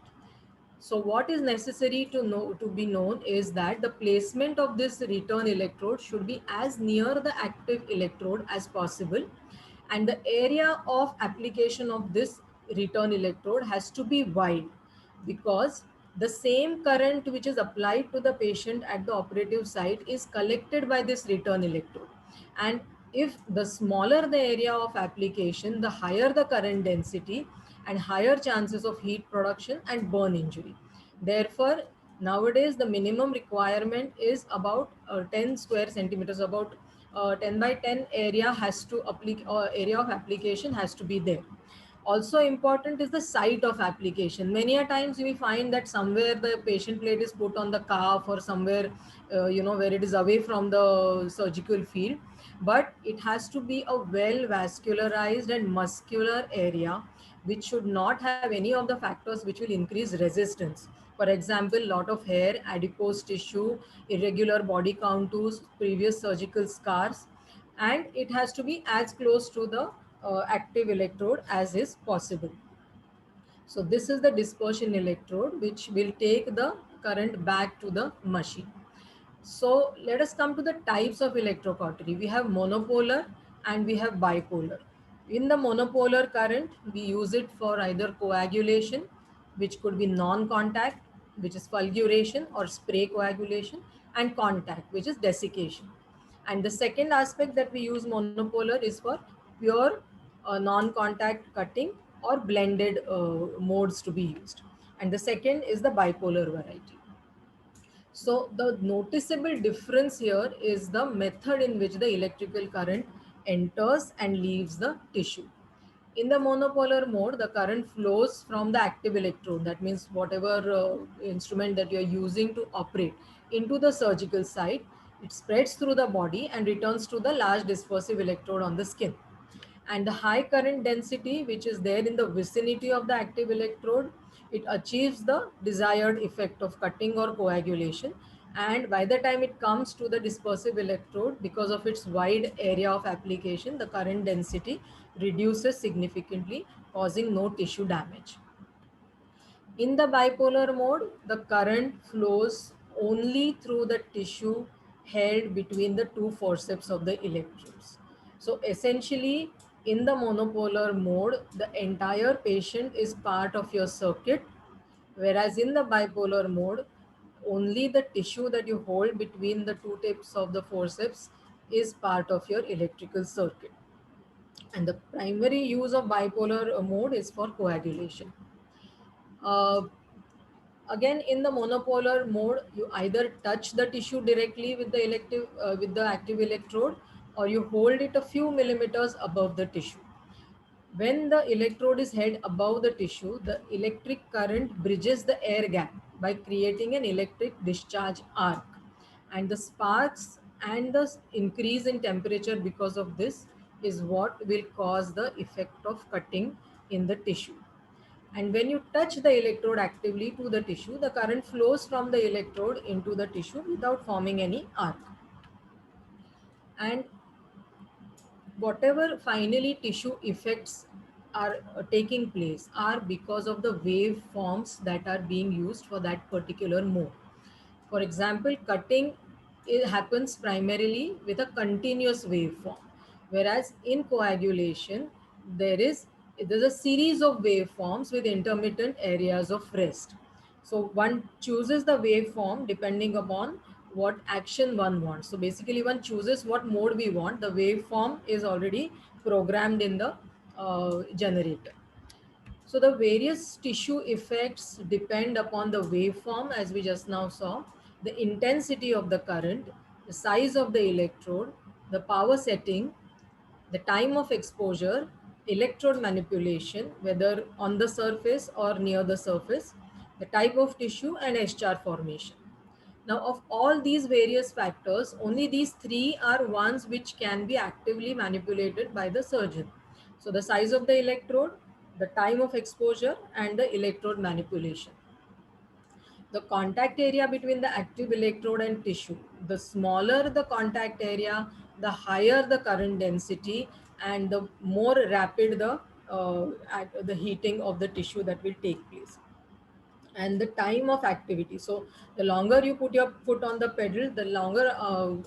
So what is necessary to be known is that the placement of this return electrode should be as near the active electrode as possible, and the area of application of this return electrode has to be wide, because the same current which is applied to the patient at the operative site is collected by this return electrode. And if the smaller the area of application, the higher the current density and higher chances of heat production and burn injury. Therefore, nowadays the minimum requirement is about 10 square centimeters, about 10 by 10 area has to area of application has to be there. Also important is the site of application. Many a times we find that somewhere the patient plate is put on the calf or somewhere where it is away from the surgical field, but it has to be a well vascularized and muscular area which should not have any of the factors which will increase resistance. For example, lot of hair, adipose tissue, irregular body contours, previous surgical scars, and it has to be as close to the active electrode as is possible. So this is the dispersion electrode which will take the current back to the machine. So let us come to the types of electrocautery. We have monopolar and we have bipolar. In the monopolar current, we use it for either coagulation, which could be non-contact, which is fulguration or spray coagulation, and contact, which is desiccation. And the second aspect that we use monopolar is for pure non-contact cutting or blended modes to be used. And the second is the bipolar variety. So the noticeable difference here is the method in which the electrical current enters and leaves the tissue. In the monopolar mode, the current flows from the active electrode, that means whatever instrument that you are using to operate, into the surgical site. It spreads through the body and returns to the large dispersive electrode on the skin. And the high current density, which is there in the vicinity of the active electrode, it achieves the desired effect of cutting or coagulation. And by the time it comes to the dispersive electrode, because of its wide area of application, the current density reduces significantly, causing no tissue damage. In the bipolar mode, the current flows only through the tissue held between the two forceps of the electrodes. So essentially, in the monopolar mode, the entire patient is part of your circuit, whereas in the bipolar mode, only the tissue that you hold between the two tips of the forceps is part of your electrical circuit. And the primary use of bipolar mode is for coagulation. Uh, Again, in the monopolar mode, you either touch the tissue directly with the active electrode, or you hold it a few millimeters above the tissue. When the electrode is held above the tissue, the electric current bridges the air gap by creating an electric discharge arc. And the sparks and the increase in temperature because of this is what will cause the effect of cutting in the tissue. And when you touch the electrode actively to the tissue, the current flows from the electrode into the tissue without forming any arc. And whatever finally tissue effects are taking place are because of the waveforms that are being used for that particular mode. For example, cutting, it happens primarily with a continuous waveform, whereas in coagulation, there's a series of waveforms with intermittent areas of rest. So one chooses the waveform depending upon what action one wants. So basically one chooses what mode we want. The waveform is already programmed in the generator. So the various tissue effects depend upon the waveform, as we just now saw, the intensity of the current, the size of the electrode, the power setting, the time of exposure, electrode manipulation, whether on the surface or near the surface, the type of tissue, and HR formation. Now, of all these various factors, only these three are ones which can be actively manipulated by the surgeon. So the size of the electrode, the time of exposure, and the electrode manipulation. The contact area between the active electrode and tissue. The smaller the contact area, the higher the current density, and the more rapid the heating of the tissue that will take place. And the time of activity. So the longer you put your foot on the pedal, the longer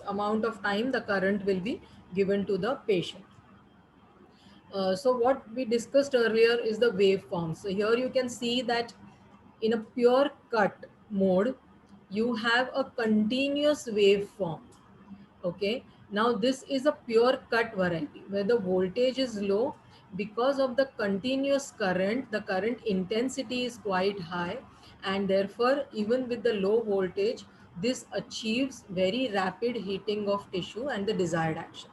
amount of time the current will be given to the patient. So what we discussed earlier is the waveform. So here you can see that in a pure cut mode, you have a continuous waveform. Okay, now this is a pure cut variety where the voltage is low. Because of the continuous current, the current intensity is quite high, and therefore even with the low voltage, this achieves very rapid heating of tissue and the desired action.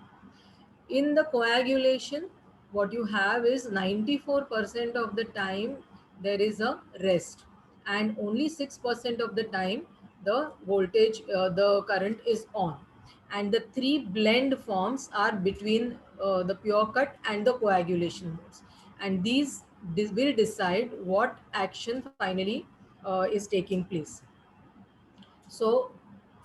In the coagulation, what you have is 94% of the time there is a rest, and only 6% of the time the voltage, the current is on. And the three blend forms are between the pure cut and the coagulation modes. And these will decide what action finally is taking place. So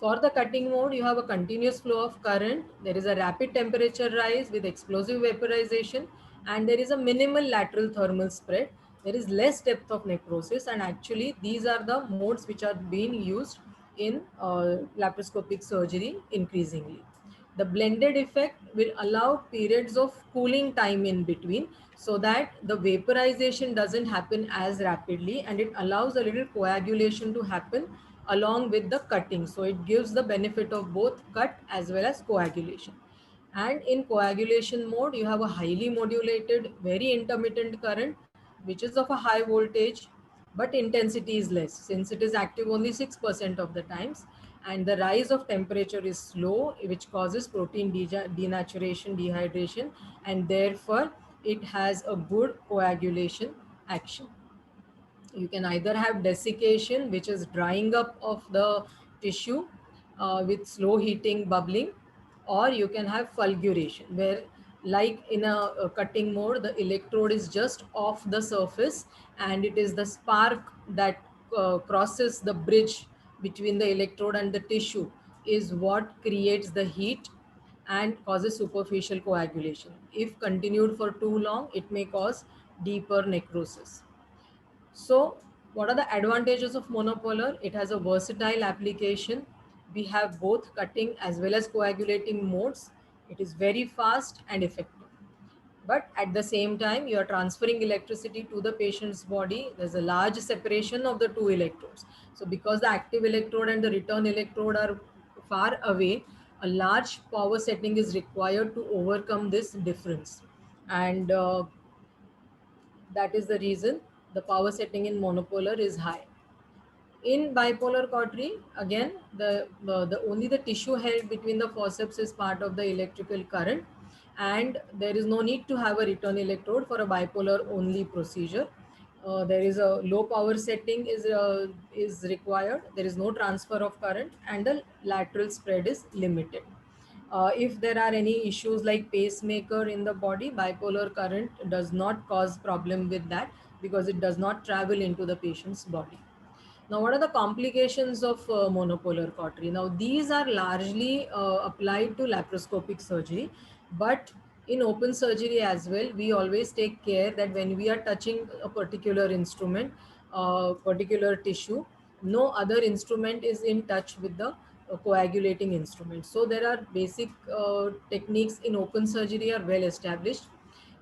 for the cutting mode, you have a continuous flow of current. There is a rapid temperature rise with explosive vaporization, and there is a minimal lateral thermal spread. There is less depth of necrosis, and actually these are the modes which are being used in laparoscopic surgery increasingly. The blended effect will allow periods of cooling time in between, so that the vaporization doesn't happen as rapidly, and it allows a little coagulation to happen along with the cutting. So it gives the benefit of both cut as well as coagulation. And in coagulation mode, you have a highly modulated, very intermittent current, which is of a high voltage, but intensity is less since it is active only 6% of the times. And the rise of temperature is slow, which causes protein denaturation, dehydration, and therefore it has a good coagulation action. You can either have desiccation, which is drying up of the tissue with slow heating, bubbling, or you can have fulguration, where like in a cutting mode, the electrode is just off the surface, and it is the spark that crosses the bridge between the electrode and the tissue is what creates the heat and causes superficial coagulation. If continued for too long, it may cause deeper necrosis. So what are the advantages of monopolar? It has a versatile application. We have both cutting as well as coagulating modes. It is very fast and effective. But at the same time, you are transferring electricity to the patient's body. There's a large separation of the two electrodes. So because the active electrode and the return electrode are far away, a large power setting is required to overcome this difference. And that is the reason the power setting in monopolar is high. In bipolar cautery, again, the only the tissue held between the forceps is part of the electrical current, and there is no need to have a return electrode for a bipolar only procedure. There is a low power setting is required. There is no transfer of current, and the lateral spread is limited. If there are any issues like pacemaker in the body, bipolar current does not cause problem with that because it does not travel into the patient's body. Now, what are the complications of monopolar cautery? Now, these are largely applied to laparoscopic surgery, but in open surgery as well, we always take care that when we are touching a particular instrument, particular tissue, no other instrument is in touch with the coagulating instrument. So there are basic techniques in open surgery are well established.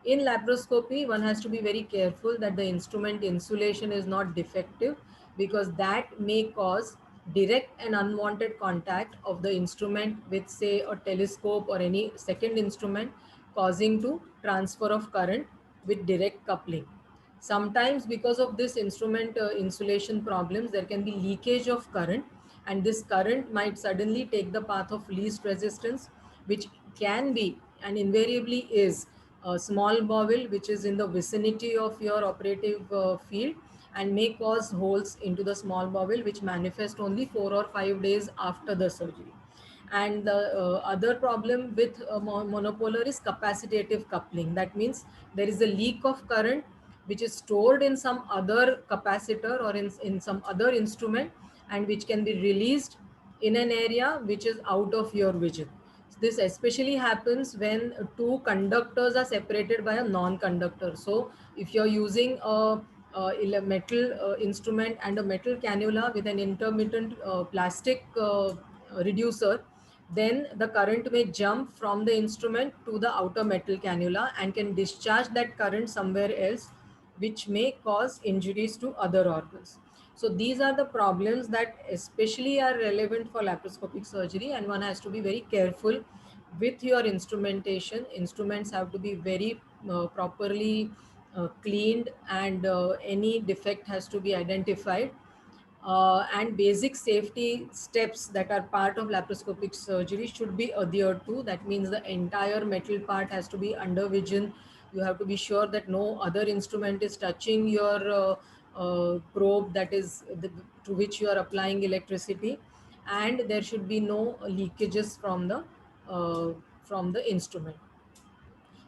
In laparoscopy, one has to be very careful that the instrument insulation is not defective, because that may cause direct and unwanted contact of the instrument with, say, a telescope or any second instrument, causing to transfer of current with direct coupling. Sometimes because of this instrument insulation problems, there can be leakage of current, and this current might suddenly take the path of least resistance, which can be and invariably is a small bowel which is in the vicinity of your operative field, and may cause holes into the small bowel which manifest only 4 or 5 days after the surgery. And the other problem with monopolar is capacitative coupling. That means there is a leak of current which is stored in some other capacitor or in some other instrument, and which can be released in an area which is out of your vision. This especially happens when two conductors are separated by a non-conductor. So if you're using a metal instrument and a metal cannula with an intermittent plastic reducer, then the current may jump from the instrument to the outer metal cannula and can discharge that current somewhere else, which may cause injuries to other organs. So these are the problems that especially are relevant for laparoscopic surgery, and one has to be very careful with your instrumentation. Instruments have to be very properly cleaned, and any defect has to be identified. And basic safety steps that are part of laparoscopic surgery should be adhered to. That means the entire metal part has to be under vision. You have to be sure that no other instrument is touching your probe, that is to which you are applying electricity, and there should be no leakages from the instrument.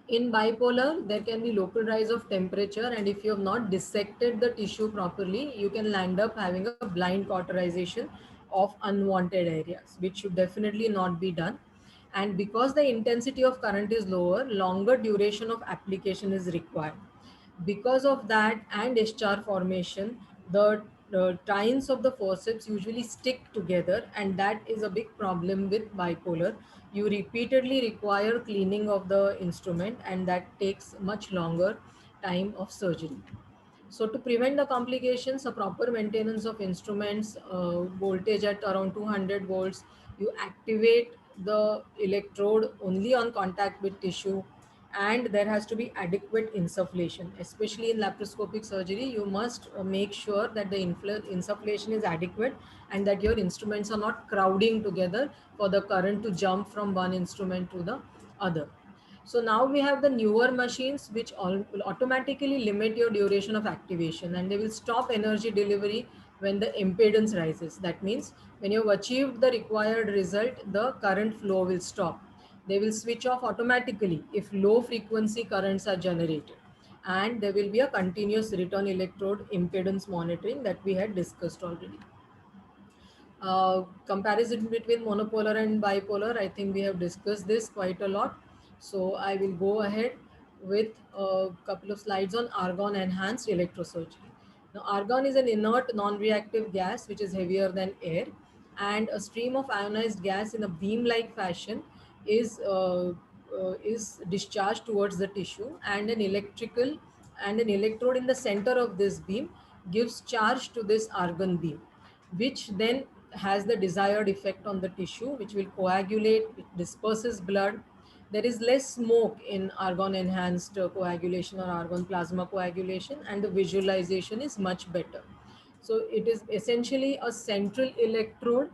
In bipolar, there can be local rise of temperature, and if you have not dissected the tissue properly, you can land up having a blind cauterization of unwanted areas, which should definitely not be done. And because the intensity of current is lower, longer duration of application is required. Because of that and HR formation, the tines of the forceps usually stick together, and that is a big problem with bipolar. You repeatedly require cleaning of the instrument, and that takes much longer time of surgery. So to prevent the complications, a proper maintenance of instruments, voltage at around 200 volts, you activate the electrode only on contact with tissue, and there has to be adequate insufflation. Especially in laparoscopic surgery, you must make sure that the insufflation is adequate and that your instruments are not crowding together for the current to jump from one instrument to the other. So now we have the newer machines which will automatically limit your duration of activation, and they will stop energy delivery when the impedance rises. That means when you've achieved the required result, the current flow will stop. They will switch off automatically if low frequency currents are generated. And there will be a continuous return electrode impedance monitoring that we had discussed already. Comparison between monopolar and bipolar, I think we have discussed this quite a lot. So I will go ahead with a couple of slides on argon enhanced electrosurgery. Now, argon is an inert non-reactive gas which is heavier than air, and a stream of ionized gas in a beam-like fashion is discharged towards the tissue, and an electrode in the center of this beam gives charge to this argon beam, which then has the desired effect on the tissue, which will coagulate, it disperses blood. There is less smoke in argon enhanced coagulation or argon plasma coagulation, and the visualization is much better. So it is essentially a central electrode,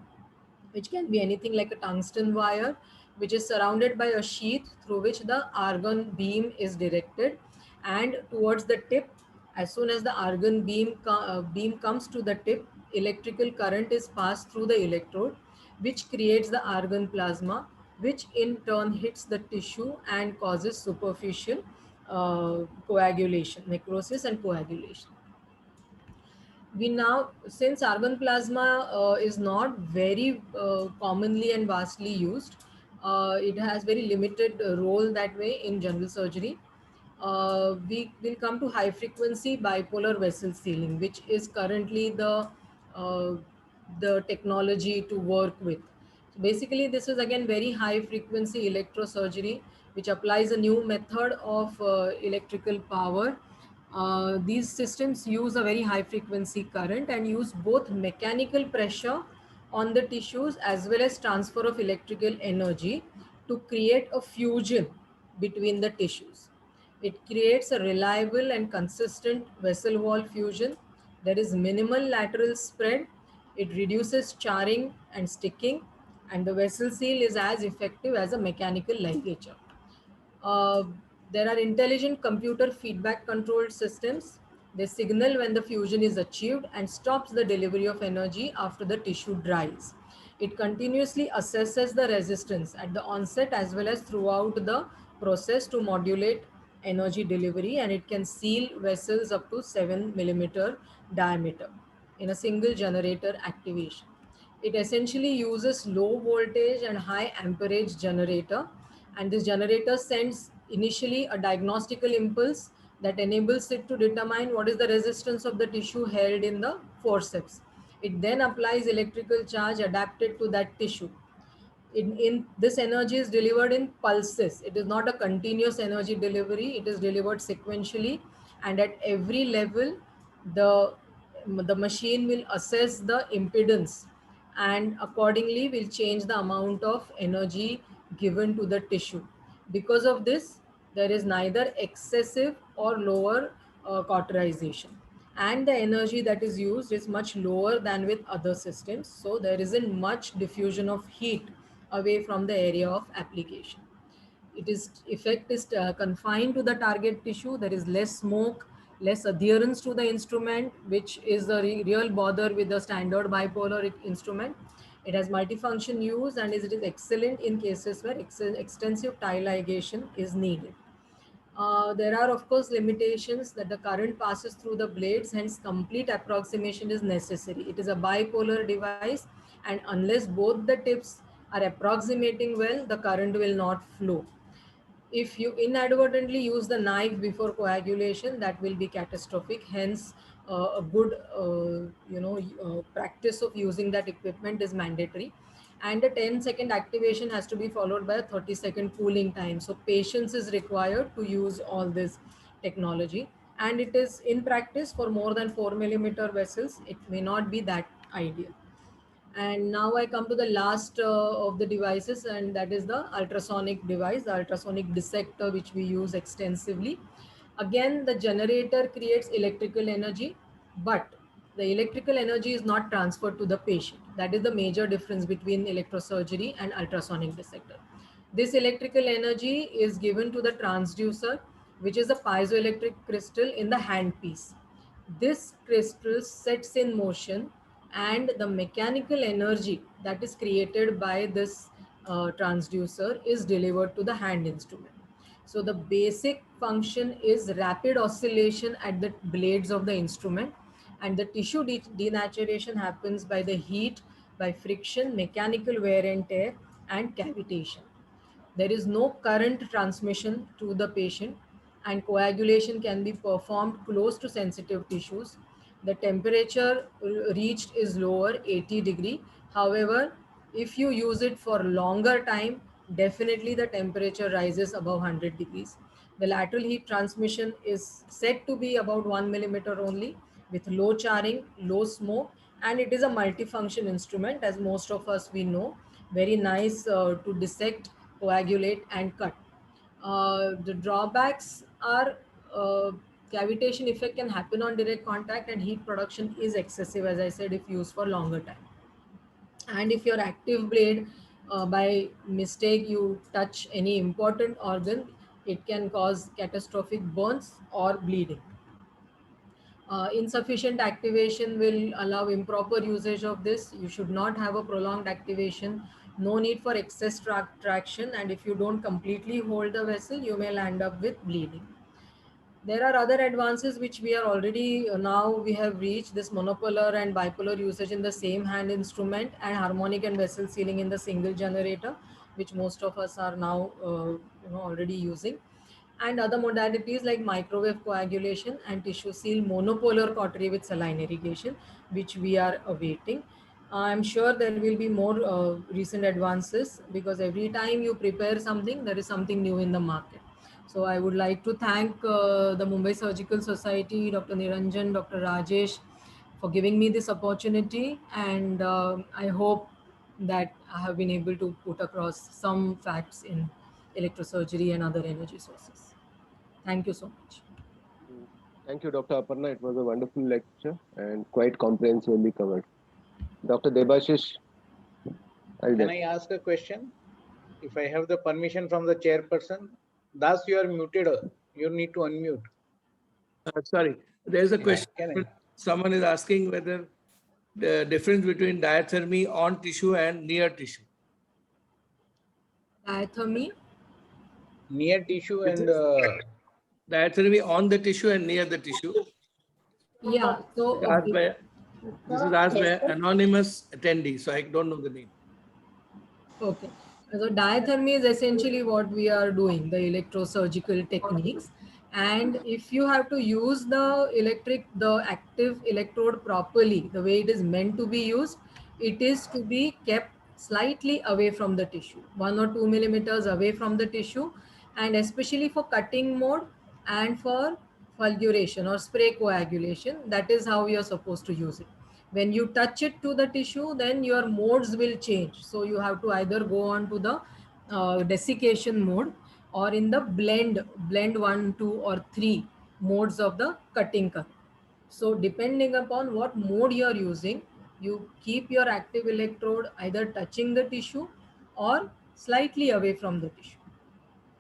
which can be anything like a tungsten wire, which is surrounded by a sheath through which the argon beam is directed, and towards the tip, as soon as the argon beam comes to the tip, electrical current is passed through the electrode, which creates the argon plasma, which in turn hits the tissue and causes superficial coagulation, necrosis and coagulation. We now, since argon plasma is not very commonly and vastly used, it has very limited role that way in general surgery. We will come to high frequency bipolar vessel sealing, which is currently the technology to work with. So basically, this is again very high frequency electrosurgery, which applies a new method of electrical power. These systems use a very high frequency current and use both mechanical pressure on the tissues as well as transfer of electrical energy to create a fusion between the tissues. It creates a reliable and consistent vessel wall fusion. There is minimal lateral spread. It reduces charring and sticking, and the vessel seal is as effective as a mechanical ligature. Uh, there are intelligent computer feedback controlled systems. They signal when the fusion is achieved and stops the delivery of energy after the tissue dries. It continuously assesses the resistance at the onset as well as throughout the process to modulate energy delivery, and it can seal vessels up to 7 millimeter diameter in a single generator activation. It essentially uses low voltage and high amperage generator, and this generator sends initially a diagnostical impulse that enables it to determine what is the resistance of the tissue held in the forceps. It then applies electrical charge adapted to that tissue. In this energy is delivered in pulses. It is not a continuous energy delivery. It is delivered sequentially, and at every level, the machine will assess the impedance and accordingly will change the amount of energy given to the tissue. Because of this, there is neither excessive or lower cauterization, and the energy that is used is much lower than with other systems, so there isn't much diffusion of heat away from the area of application. It is effect is confined to the target tissue. There is less smoke, less adherence to the instrument, which is the real bother with the standard bipolar instrument. It has multifunction use, and it is excellent in cases where extensive tie ligation is needed. There are of course limitations that the current passes through the blades, hence complete approximation is necessary. It is a bipolar device, and unless both the tips are approximating well, the current will not flow. If you inadvertently use the knife before coagulation, that will be catastrophic. Hence, a good practice of using that equipment is mandatory. And the 10-second activation has to be followed by a 30-second cooling time. So patience is required to use all this technology. And it is in practice for more than 4 millimeter vessels. It may not be that ideal. And now I come to the last of the devices, and that is the ultrasonic device, the ultrasonic dissector, which we use extensively. Again, the generator creates electrical energy, but the electrical energy is not transferred to the patient. That is the major difference between electrosurgery and ultrasonic dissector. This electrical energy is given to the transducer, which is a piezoelectric crystal in the handpiece. This crystal sets in motion, and the mechanical energy that is created by this transducer is delivered to the hand instrument. So the basic function is rapid oscillation at the blades of the instrument, and the tissue denaturation happens by the heat, by friction, mechanical wear and tear, and cavitation. There is no current transmission to the patient, and coagulation can be performed close to sensitive tissues. The temperature reached is lower, 80 degree. However, if you use it for longer time, definitely the temperature rises above 100 degrees. The lateral heat transmission is said to be about 1 millimeter only, with low charring, low smoke, and it is a multifunction instrument, as most of us we know. Very nice to dissect, coagulate, and cut. The drawbacks are cavitation effect can happen on direct contact, and heat production is excessive, as I said, if used for longer time. And if your active blade, by mistake, you touch any important organ, it can cause catastrophic burns or bleeding. Insufficient activation will allow improper usage of this. You should not have a prolonged activation. No need for excess traction, and if you don't completely hold the vessel, you may land up with bleeding. There are other advances which we are already now we have reached this monopolar and bipolar usage in the same hand instrument, and harmonic and vessel sealing in the single generator, which most of us are now already using, and other modalities like microwave coagulation and tissue seal monopolar cautery with saline irrigation, which we are awaiting. I'm sure there will be more recent advances, because every time you prepare something, there is something new in the market. So I would like to thank the Mumbai Surgical Society, Dr. Niranjan, Dr. Rajesh, for giving me this opportunity, and I hope that I have been able to put across some facts in electrosurgery and other energy sources. Thank you so much. Thank you, Dr. Aparna. It was a wonderful lecture and quite comprehensively covered. Dr. Debashish, Can I ask a question? If I have the permission from the chairperson, Das, you are muted. You need to unmute. Sorry, there's a question. Can I? Someone is asking whether the difference between diathermy on tissue and near tissue. Diathermy? Near tissue and diathermy on the tissue and near the tissue. Yeah. So this is asked by anonymous attendee, so I don't know the name. Okay. So diathermy is essentially what we are doing, the electrosurgical techniques. And if you have to use the active electrode properly, the way it is meant to be used, it is to be kept slightly away from the tissue, 1 or 2 millimeters away from the tissue, and especially for cutting mode and for fulguration or spray coagulation, that is how you are supposed to use it. When you touch it to the tissue, then your modes will change. So you have to either go on to the desiccation mode, or in the blend 1, 2, or 3 modes of the cutting curve. So depending upon what mode you are using, you keep your active electrode either touching the tissue or slightly away from the tissue.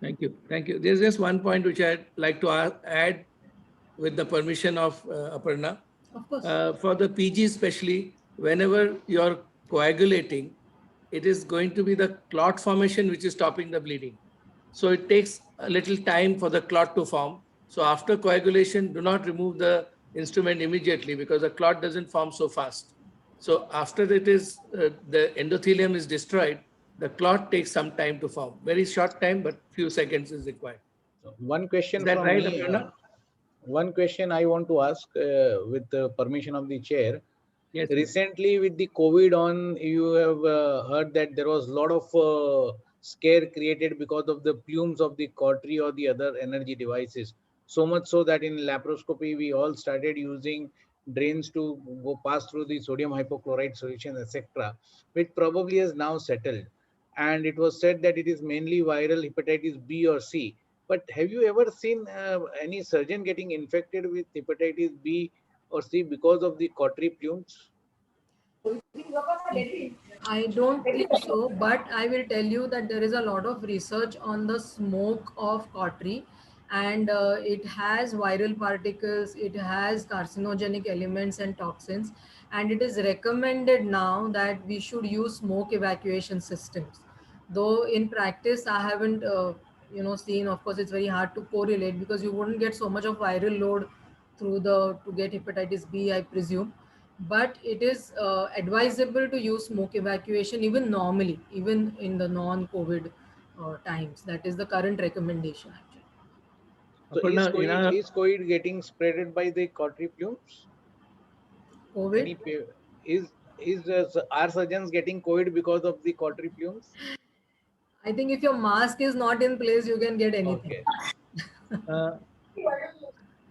Thank you. Thank you. There's just one point which I'd like to add with the permission of Aparna. Of course. For the PG especially, whenever you're coagulating, it is going to be the clot formation which is stopping the bleeding. So it takes a little time for the clot to form. So after coagulation, do not remove the instrument immediately, because the clot doesn't form so fast. So after it is the endothelium is destroyed, the clot takes some time to form. Very short time, but few seconds is required. So one question is that from right, me. One question I want to ask with the permission of the chair. Yes. Recently, with the COVID you have heard that there was a lot of scare created because of the plumes of the cautery or the other energy devices. So much so that in laparoscopy, we all started using drains to go pass through the sodium hypochlorite solution, etc., which probably has now settled. And it was said that it is mainly viral hepatitis B or C. But have you ever seen any surgeon getting infected with hepatitis B or C because of the cautery plumes? I don't think so, but I will tell you that there is a lot of research on the smoke of cautery, and it has viral particles, it has carcinogenic elements and toxins, and it is recommended now that we should use smoke evacuation systems. Though in practice, I haven't, seen, of course, it's very hard to correlate because you wouldn't get so much of viral load to get hepatitis B, I presume. But it is advisable to use smoke evacuation even normally, even in the non-COVID times. That is the current recommendation actually. So Aparna, is COVID getting spreaded by the cautery plumes? COVID? Any are surgeons getting COVID because of the cautery plumes? I think if your mask is not in place, you can get anything. Okay. uh,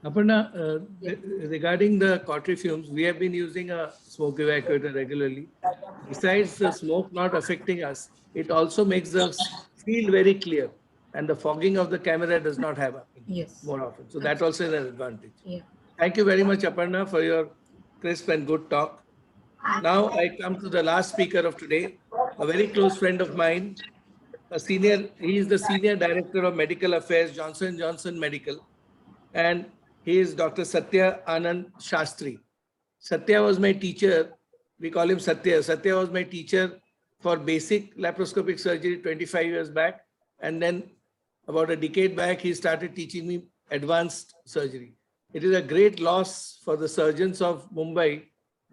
Aparna, Yeah. regarding the cautery fumes, we have been using a smoke evacuator regularly. Besides the smoke not affecting us, it also makes us feel very clear, and the fogging of the camera does not happen Yes. more often. So that also is an advantage. Yeah. Thank you very much, Aparna, for your crisp and good talk. Now I come to the last speaker of today, a very close friend of mine, he is the Senior Director of Medical Affairs, Johnson Johnson Medical, and he is Dr. Satya Anand Shastri. Satya was my teacher. We call him Satya. Satya was my teacher for basic laparoscopic surgery 25 years back. And then about a decade back, he started teaching me advanced surgery. It is a great loss for the surgeons of Mumbai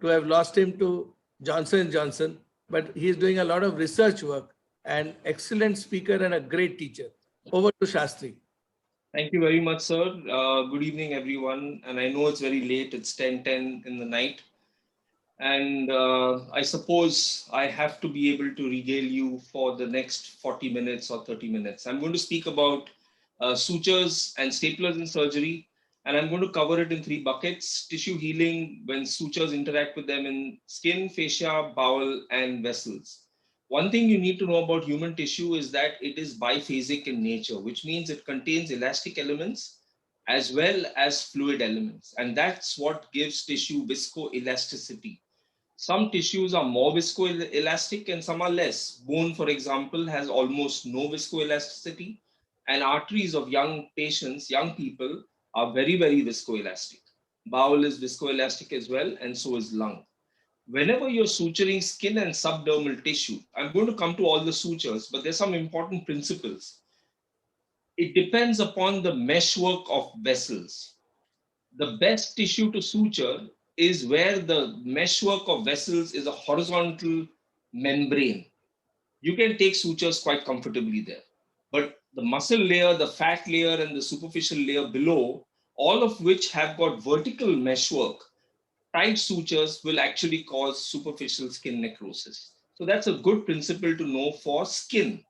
to have lost him to Johnson Johnson, but he is doing a lot of research work and excellent speaker and a great teacher. Over to Shastri. Thank you very much, sir. Good evening, everyone. And I know it's very late. It's 10:10 in the night. And I suppose I have to be able to regale you for the next 40 minutes or 30 minutes. I'm going to speak about sutures and staplers in surgery. And I'm going to cover it in 3 buckets: tissue healing when sutures interact with them in skin, fascia, bowel, and vessels. One thing you need to know about human tissue is that it is biphasic in nature, which means it contains elastic elements as well as fluid elements. And that's what gives tissue viscoelasticity. Some tissues are more viscoelastic and some are less. Bone, for example, has almost no viscoelasticity, and arteries of young patients, young people, are very, very viscoelastic. Bowel is viscoelastic as well, and so is lung. Whenever you're suturing skin and subdermal tissue, I'm going to come to all the sutures, but there's some important principles. It depends upon the meshwork of vessels. The best tissue to suture is where the meshwork of vessels is a horizontal membrane. You can take sutures quite comfortably there. But the muscle layer, the fat layer, and the superficial layer below, all of which have got vertical meshwork, tight sutures will actually cause superficial skin necrosis. So that's a good principle to know for skin.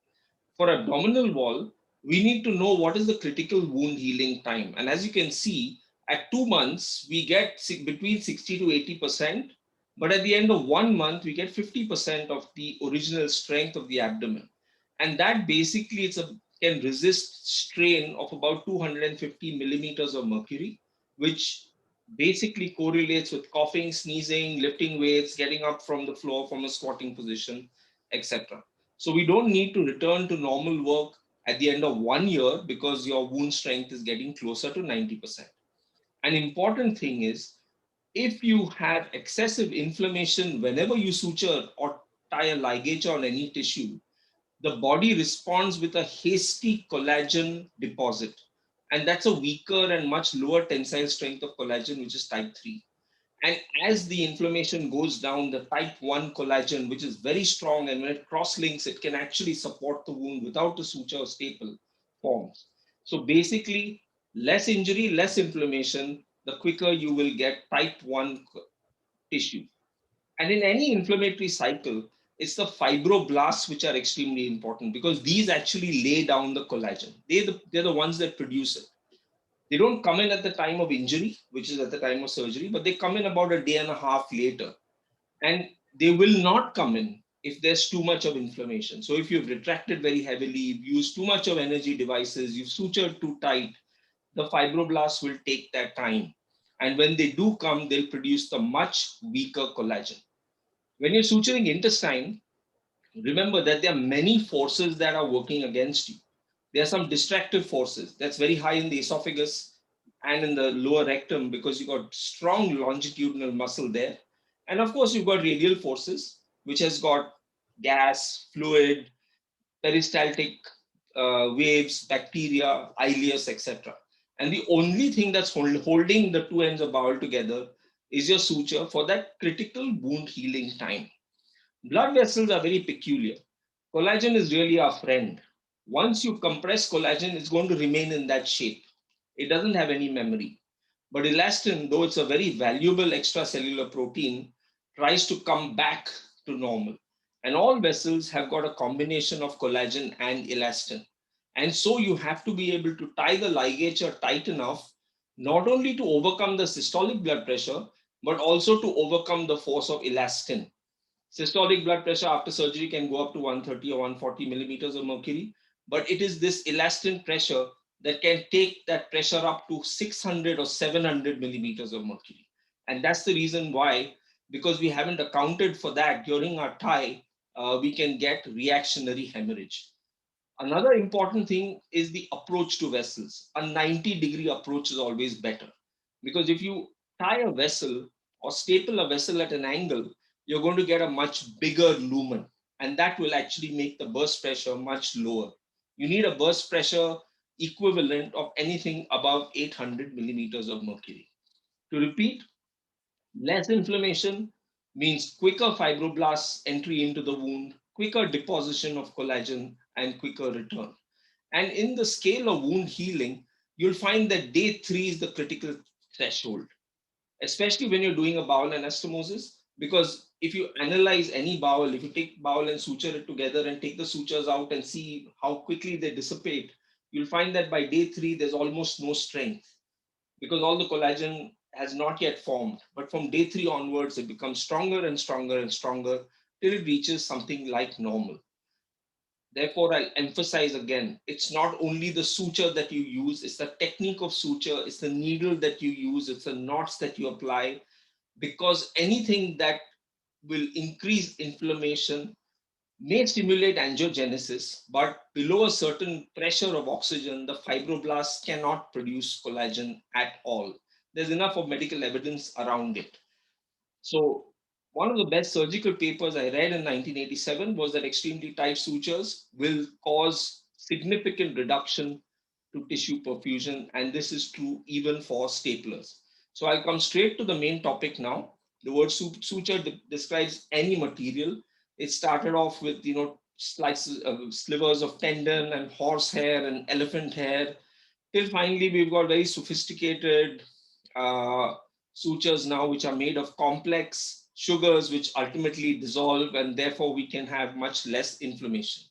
For abdominal wall, we need to know what is the critical wound healing time. And as you can see, at 2 months, we get between 60 to 80%. But at the end of 1 month, we get 50% of the original strength of the abdomen. And that basically can resist strain of about 250 millimeters of mercury, which basically correlates with coughing, sneezing, lifting weights, getting up from the floor from a squatting position, etc. So we don't need to return to normal work at the end of 1 year because your wound strength is getting closer to 90%. An important thing is, if you have excessive inflammation whenever you suture or tie a ligature on any tissue, the body responds with a hasty collagen deposit. And that's a weaker and much lower tensile strength of collagen, which is type 3. And as the inflammation goes down, the type 1 collagen, which is very strong, and when it cross-links, it can actually support the wound without a suture or staple, forms. So basically, less injury, less inflammation, the quicker you will get type 1 tissue. And in any inflammatory cycle, it's the fibroblasts which are extremely important because these actually lay down the collagen. They're the ones that produce it. They don't come in at the time of injury, which is at the time of surgery, but they come in about a day and a half later. And they will not come in if there's too much of inflammation. So if you've retracted very heavily, you've used too much of energy devices, you've sutured too tight, the fibroblasts will take that time. And when they do come, they'll produce the much weaker collagen. When you're suturing intestine, remember that there are many forces that are working against you. There are some distractive forces that's very high in the esophagus and in the lower rectum because you've got strong longitudinal muscle there. And of course, you've got radial forces, which has got gas, fluid, peristaltic waves, bacteria, ileus, etc. And the only thing that's holding the two ends of bowel together is your suture for that critical wound healing time. Blood vessels are very peculiar. Collagen is really our friend. Once you compress collagen, it's going to remain in that shape. It doesn't have any memory. But elastin, though it's a very valuable extracellular protein, tries to come back to normal. And all vessels have got a combination of collagen and elastin. And so you have to be able to tie the ligature tight enough, not only to overcome the systolic blood pressure, but also to overcome the force of elastin. Systolic blood pressure after surgery can go up to 130 or 140 millimeters of mercury, but it is this elastin pressure that can take that pressure up to 600 or 700 millimeters of mercury. And that's the reason why, because we haven't accounted for that during our tie, we can get reactionary hemorrhage. Another important thing is the approach to vessels. A 90-degree approach is always better, because if you tie a vessel or staple a vessel at an angle, you're going to get a much bigger lumen, and that will actually make the burst pressure much lower. You need a burst pressure equivalent of anything above 800 millimeters of mercury. To repeat, less inflammation means quicker fibroblast entry into the wound, quicker deposition of collagen, and quicker return. And in the scale of wound healing, you'll find that day 3 is the critical threshold, especially when you're doing a bowel anastomosis. Because if you analyze any bowel, if you take bowel and suture it together and take the sutures out and see how quickly they dissipate, you'll find that by day 3, there's almost no strength, because all the collagen has not yet formed. But from day 3 onwards, it becomes stronger and stronger and stronger till it reaches something like normal. Therefore, I'll emphasize again, it's not only the suture that you use, it's the technique of suture, it's the needle that you use, it's the knots that you apply, because anything that will increase inflammation may stimulate angiogenesis, but below a certain pressure of oxygen, the fibroblasts cannot produce collagen at all. There's enough of medical evidence around it. So one of the best surgical papers I read in 1987 was that extremely tight sutures will cause significant reduction to tissue perfusion, and this is true even for staplers. So I'll come straight to the main topic now. The word suture describes any material. It started off with, slices, slivers of tendon and horsehair and elephant hair, till finally we've got very sophisticated sutures now, which are made of complex sugars, which ultimately dissolve, and therefore we can have much less inflammation.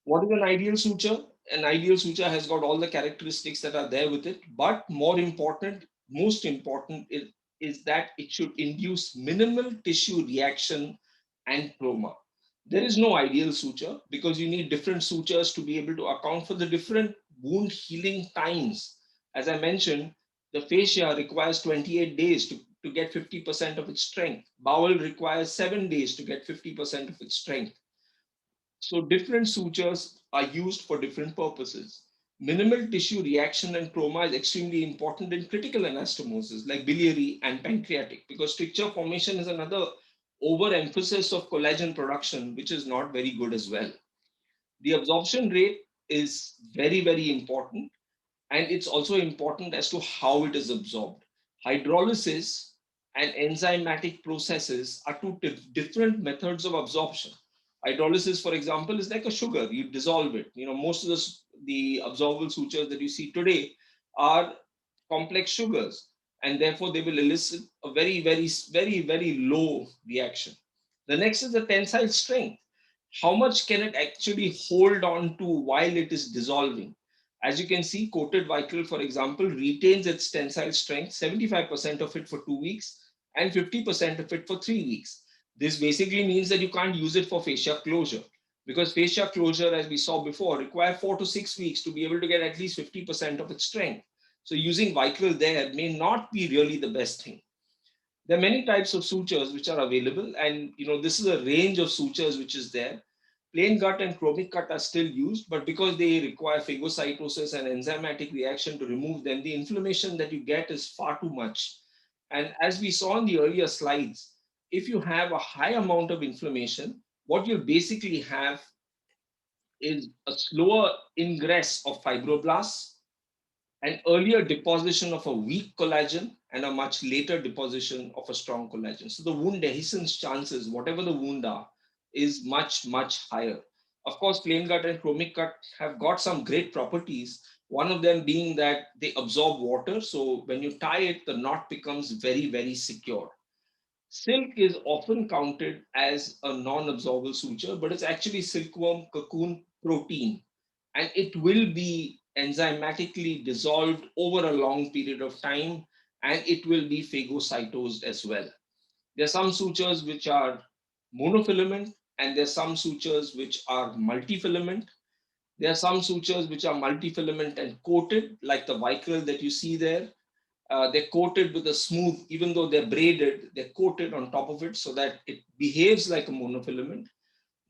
What is an ideal suture? An ideal suture has got all the characteristics that are there with it, but most important is that it should induce minimal tissue reaction and trauma. There is no ideal suture, because you need different sutures to be able to account for the different wound healing times. As I mentioned, the fascia requires 28 days to get 50% of its strength. Bowel requires 7 days to get 50% of its strength. So different sutures are used for different purposes. Minimal tissue reaction and trauma is extremely important in critical anastomosis like biliary and pancreatic, because stricture formation is another overemphasis of collagen production, which is not very good as well. The absorption rate is very, very important. And it's also important as to how it is absorbed. Hydrolysis and enzymatic processes are two different methods of absorption. Hydrolysis, for example, is like a sugar. You dissolve it. Most of the absorbable sutures that you see today are complex sugars, and therefore they will elicit a very, very, very, very low reaction. The next is the tensile strength. How much can it actually hold on to while it is dissolving? As you can see, coated Vicryl, for example, retains its tensile strength, 75% of it for 2 weeks and 50% of it for 3 weeks. This basically means that you can't use it for fascia closure, because fascia closure, as we saw before, require 4 to 6 weeks to be able to get at least 50% of its strength. So using Vicryl there may not be really the best thing. There are many types of sutures which are available, and this is a range of sutures which is there. Plain gut and chromic cut are still used, but because they require phagocytosis and enzymatic reaction to remove them, the inflammation that you get is far too much. And as we saw in the earlier slides, if you have a high amount of inflammation, what you'll basically have is a slower ingress of fibroblasts, an earlier deposition of a weak collagen, and a much later deposition of a strong collagen. So the wound dehiscence chances, whatever the wound are, is much, much higher. Of course, plain cut and chromic cut have got some great properties. One of them being that they absorb water. So when you tie it, the knot becomes very, very secure. Silk is often counted as a non-absorbable suture, but it's actually silkworm cocoon protein, and it will be enzymatically dissolved over a long period of time, and it will be phagocytosed as well. There are some sutures which are monofilament, and there are some sutures which are multifilament. There are some sutures which are multifilament and coated, like the Vicryl that you see there. They're coated with a smooth, even though they're braided, they're coated on top of it so that it behaves like a monofilament.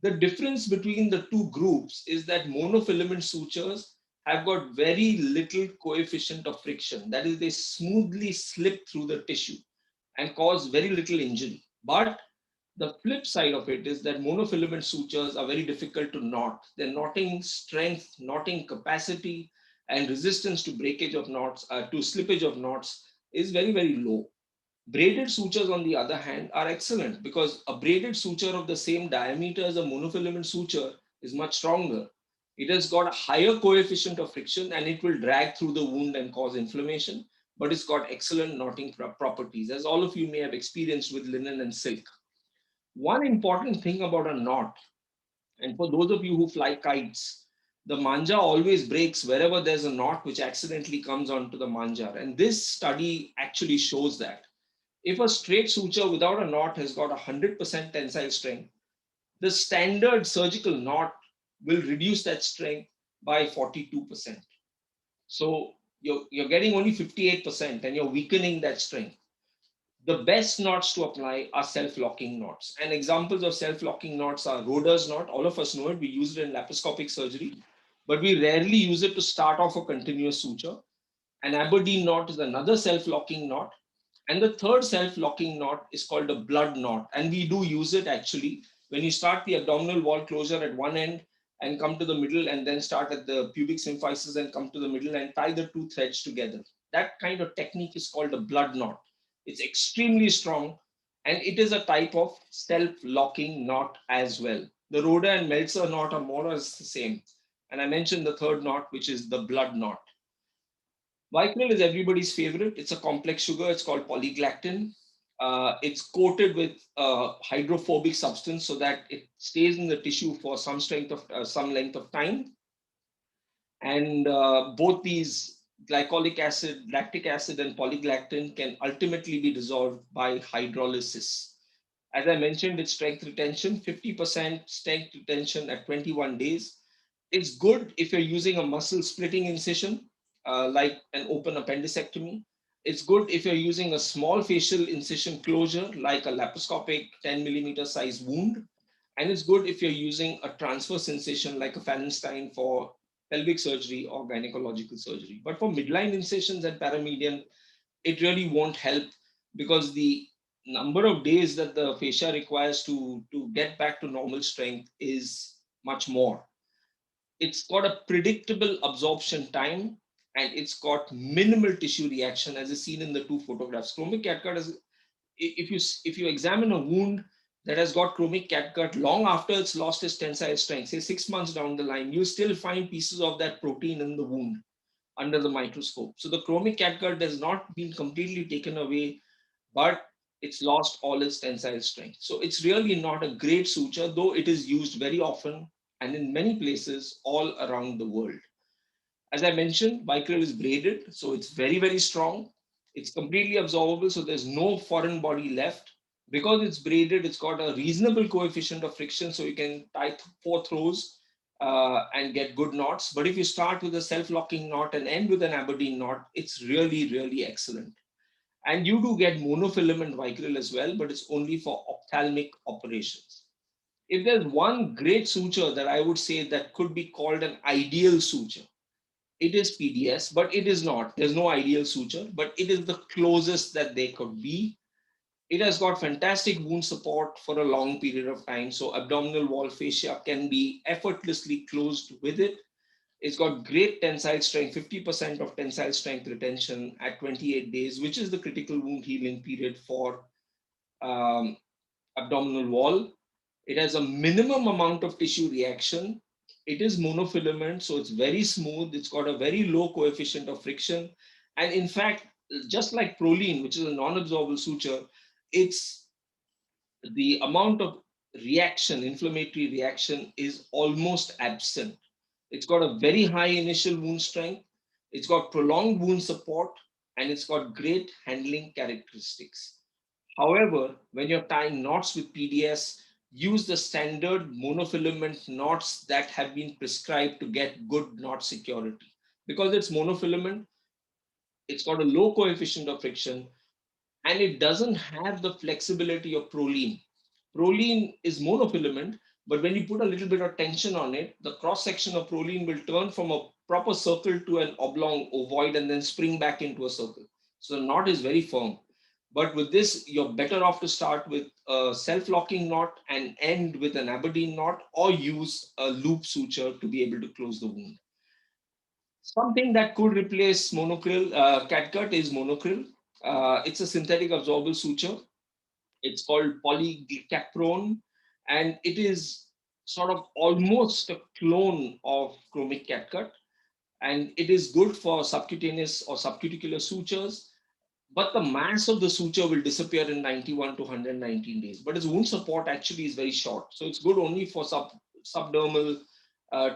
The difference between the two groups is that monofilament sutures have got very little coefficient of friction. That is, they smoothly slip through the tissue and cause very little injury. But the flip side of it is that monofilament sutures are very difficult to knot. Their knotting strength, knotting capacity, and resistance to breakage of knots, to slippage of knots is very, very low. Braided sutures, on the other hand, are excellent because a braided suture of the same diameter as a monofilament suture is much stronger. It has got a higher coefficient of friction and it will drag through the wound and cause inflammation, but it's got excellent knotting properties, as all of you may have experienced with linen and silk. One important thing about a knot, and for those of you who fly kites, the manja always breaks wherever there's a knot which accidentally comes onto the manja. And this study actually shows that. If a straight suture without a knot has got 100% tensile strength, the standard surgical knot will reduce that strength by 42%. So you're getting only 58% and you're weakening that strength. The best knots to apply are self-locking knots. And examples of self-locking knots are Roeder's knot. All of us know it. We use it in laparoscopic surgery, but we rarely use it to start off a continuous suture. An Aberdeen knot is another self-locking knot. And the third self-locking knot is called a blood knot. And we do use it actually when you start the abdominal wall closure at one end and come to the middle, and then start at the pubic symphysis and come to the middle and tie the two threads together. That kind of technique is called a blood knot. It's extremely strong, and it is a type of self-locking knot as well. The Roeder and Meltzer knot are more or less the same. And I mentioned the third knot, which is the blood knot. Vicryl is everybody's favorite. It's a complex sugar. It's called polyglactin. It's coated with hydrophobic substance so that it stays in the tissue for some length of time. And both these, glycolic acid, lactic acid, and polyglactin, can ultimately be dissolved by hydrolysis. As I mentioned, it's strength retention, 50% strength retention at 21 days. It's good if you're using a muscle splitting incision, like an open appendicectomy. It's good if you're using a small facial incision closure, like a laparoscopic 10 millimeter size wound. And it's good if you're using a transverse incision, like a Fallenstein for pelvic surgery or gynecological surgery. But for midline incisions and paramedian, it really won't help because the number of days that the fascia requires to get back to normal strength is much more. It's got a predictable absorption time and it's got minimal tissue reaction, as is seen in the two photographs. Chromic catgut is, if you examine a wound that has got chromic catgut long after it's lost its tensile strength, say 6 months down the line, you still find pieces of that protein in the wound under the microscope. So the chromic catgut has not been completely taken away, but it's lost all its tensile strength. So it's really not a great suture, though it is used very often and in many places all around the world. As I mentioned, Vicryl is braided, so it's very, very strong. It's completely absorbable, so there's no foreign body left. Because it's braided, it's got a reasonable coefficient of friction, so you can tie 4 throws and get good knots. But if you start with a self-locking knot and end with an Aberdeen knot, it's really, really excellent. And you do get monofilament Vicryl as well, but it's only for ophthalmic operations. If there's one great suture that I would say that could be called an ideal suture, it is PDS, but it is not. There's no ideal suture, but it is the closest that they could be. It has got fantastic wound support for a long period of time. So abdominal wall fascia can be effortlessly closed with it. It's got great tensile strength, 50% of tensile strength retention at 28 days, which is the critical wound healing period for um, abdominal wall. It has a minimum amount of tissue reaction. It is monofilament, so it's very smooth. It's got a very low coefficient of friction. And in fact, just like Prolene, which is a non-absorbable suture, it's the amount of reaction, inflammatory reaction, is almost absent. It's got a very high initial wound strength. It's got prolonged wound support, and it's got great handling characteristics. However, when you're tying knots with PDS, use the standard monofilament knots that have been prescribed to get good knot security. Because it's monofilament, it's got a low coefficient of friction, and it doesn't have the flexibility of Prolene. Prolene is monofilament, but when you put a little bit of tension on it, the cross section of Prolene will turn from a proper circle to an oblong ovoid and then spring back into a circle. So the knot is very firm. But with this, you're better off to start with a self-locking knot and end with an Aberdeen knot, or use a loop suture to be able to close the wound. Something that could replace monocryl, catgut, is monocryl. It's a synthetic absorbable suture. It's called polyglycaprone, and it is sort of almost a clone of chromic catgut, and it is good for subcutaneous or subcuticular sutures, but the mass of the suture will disappear in 91 to 119 days. But its wound support actually is very short, so it's good only for subdermal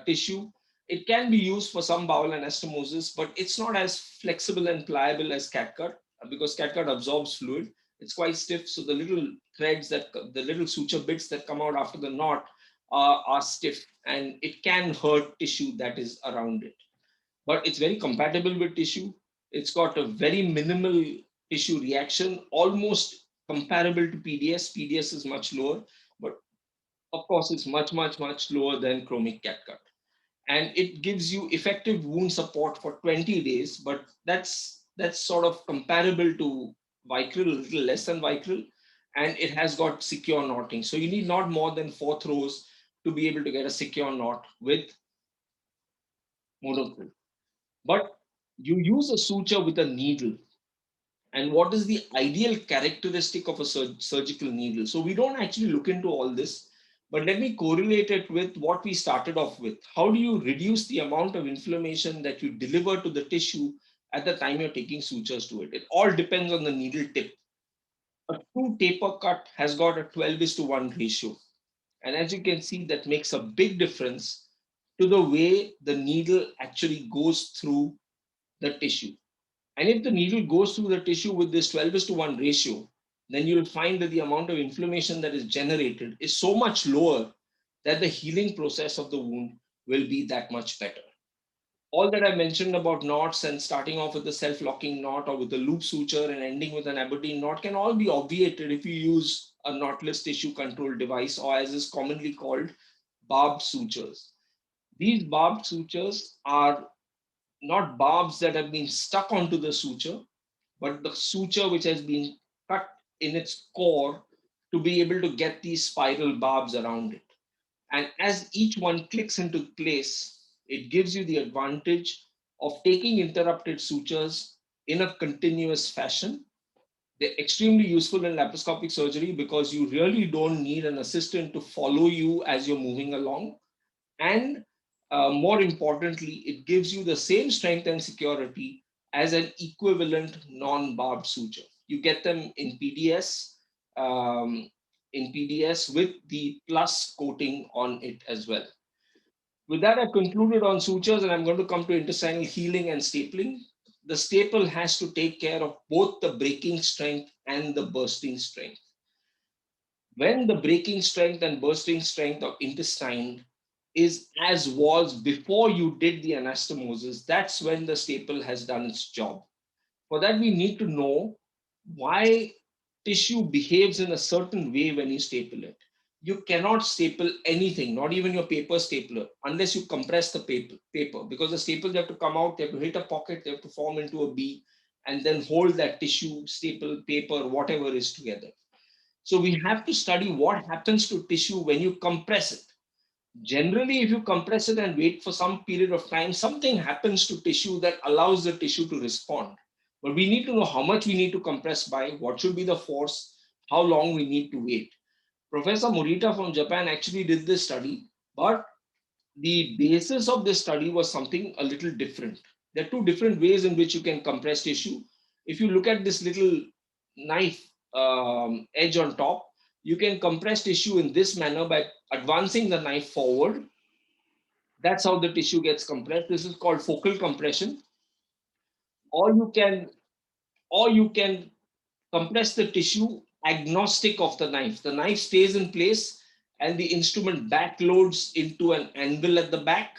tissue. It can be used for some bowel anastomosis, but it's not as flexible and pliable as catgut, because catgut absorbs fluid. It's quite stiff, so the little threads, the little suture bits that come out after the knot are stiff, and it can hurt tissue that is around it. But it's very compatible with tissue. It's got a very minimal tissue reaction, almost comparable to PDS. PDS is much lower, but of course it's much, much, much lower than chromic catgut. And it gives you effective wound support for 20 days, but that's sort of comparable to Vicryl, a little less than Vicryl, and it has got secure knotting. So you need not more than 4 throws to be able to get a secure knot with monocryl. But you use a suture with a needle. And what is the ideal characteristic of a surgical needle? So we don't actually look into all this, but let me correlate it with what we started off with. How do you reduce the amount of inflammation that you deliver to the tissue at the time you're taking sutures to it? It all depends on the needle tip. A true taper cut has got a 12:1 ratio. And as you can see, that makes a big difference to the way the needle actually goes through the tissue. And if the needle goes through the tissue with this 12:1 ratio, then you'll find that the amount of inflammation that is generated is so much lower that the healing process of the wound will be that much better. All that I mentioned about knots and starting off with a self-locking knot or with a loop suture and ending with an Aberdeen knot can all be obviated if you use a knotless tissue control device, or as is commonly called, barbed sutures. These barbed sutures are not barbs that have been stuck onto the suture, but the suture which has been cut in its core to be able to get these spiral barbs around it. And as each one clicks into place, it gives you the advantage of taking interrupted sutures in a continuous fashion. They're extremely useful in laparoscopic surgery because you really don't need an assistant to follow you as you're moving along. And more importantly, it gives you the same strength and security as an equivalent non-barbed suture. You get them in PDS, with the plus coating on it as well. With that, I've concluded on sutures, and I'm going to come to intestinal healing and stapling. The staple has to take care of both the breaking strength and the bursting strength. When the breaking strength and bursting strength of intestine is as was before you did the anastomosis, that's when the staple has done its job. For that, we need to know why tissue behaves in a certain way when you staple it. You cannot staple anything, not even your paper stapler, unless you compress the paper, because the staples have to come out, they have to hit a pocket, they have to form into a B, and then hold that tissue, staple, paper, whatever is together. So we have to study what happens to tissue when you compress it. Generally, if you compress it and wait for some period of time, something happens to tissue that allows the tissue to respond. But we need to know how much we need to compress by, what should be the force, how long we need to wait. Professor Morita from Japan actually did this study, but the basis of this study was something a little different. There are two different ways in which you can compress tissue. If you look at this little knife edge on top, you can compress tissue in this manner by advancing the knife forward. That's how the tissue gets compressed. This is called focal compression. Or you can, or you can compress the tissue agnostic of the knife. The knife stays in place and the instrument backloads into an anvil at the back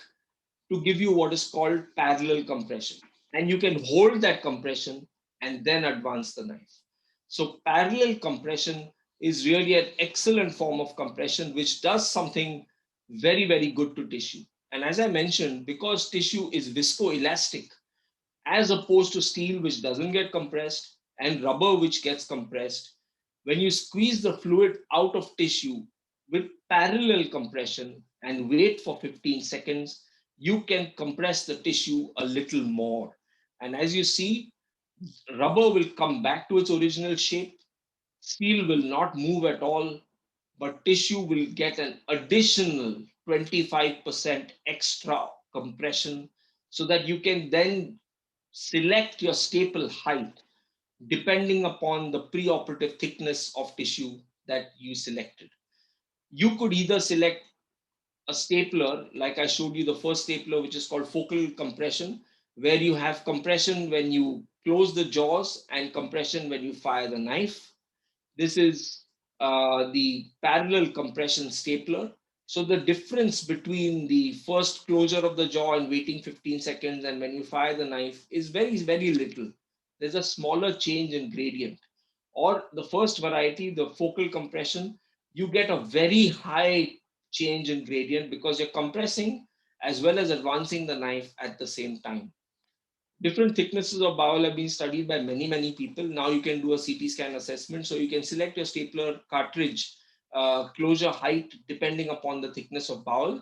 to give you what is called parallel compression. And you can hold that compression and then advance the knife. So parallel compression is really an excellent form of compression, which does something very, very good to tissue. And as I mentioned, because tissue is viscoelastic, as opposed to steel, which doesn't get compressed, and rubber, which gets compressed, when you squeeze the fluid out of tissue with parallel compression and wait for 15 seconds, you can compress the tissue a little more. And as you see, rubber will come back to its original shape, steel will not move at all, but tissue will get an additional 25% extra compression so that you can then select your staple height depending upon the preoperative thickness of tissue that you selected. You could either select a stapler, like I showed you the first stapler, which is called focal compression, where you have compression when you close the jaws and compression when you fire the knife. This is the parallel compression stapler. So the difference between the first closure of the jaw and waiting 15 seconds and when you fire the knife is very, very little. There's a smaller change in gradient. Or the first variety, the focal compression, you get a very high change in gradient because you're compressing as well as advancing the knife at the same time. Different thicknesses of bowel have been studied by many, many people. Now you can do a CT scan assessment. So you can select your stapler cartridge closure height depending upon the thickness of bowel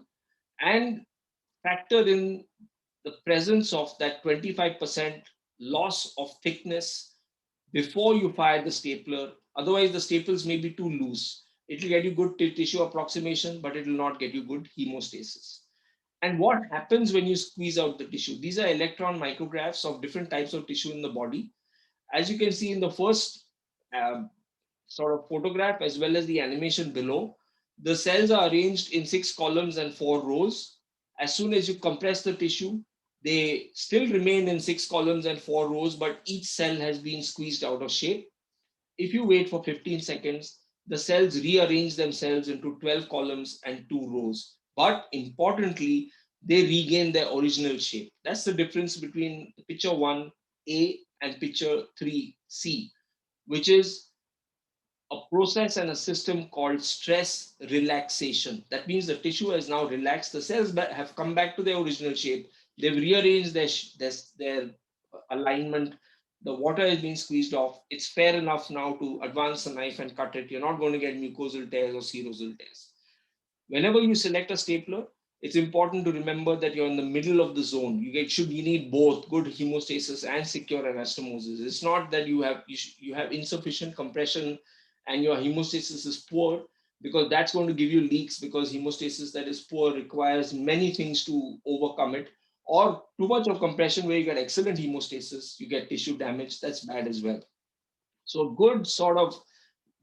and factor in the presence of that 25% loss of thickness before you fire the stapler. Otherwise, the staples may be too loose. It will get you good tissue approximation, but it will not get you good hemostasis. And what happens when you squeeze out the tissue? These are electron micrographs of different types of tissue in the body. As you can see in the first sort of photograph, as well as the animation below, the cells are arranged in 6 columns and 4 rows. As soon as you compress the tissue, they still remain in 6 columns and 4 rows, but each cell has been squeezed out of shape. If you wait for 15 seconds, the cells rearrange themselves into 12 columns and 2 rows. But importantly, they regain their original shape. That's the difference between picture 1A and picture 3C, which is a process and a system called stress relaxation. That means the tissue has now relaxed. The cells have come back to their original shape. They've rearranged their alignment. The water has been squeezed off. It's fair enough now to advance the knife and cut it. You're not going to get mucosal tears or serosal tears. Whenever you select a stapler, it's important to remember that you're in the middle of the zone. You need both good hemostasis and secure anastomosis. It's not that you have insufficient compression and your hemostasis is poor, because that's going to give you leaks, because hemostasis that is poor requires many things to overcome it. Or too much of compression where you get excellent hemostasis, you get tissue damage, that's bad as well. So good sort of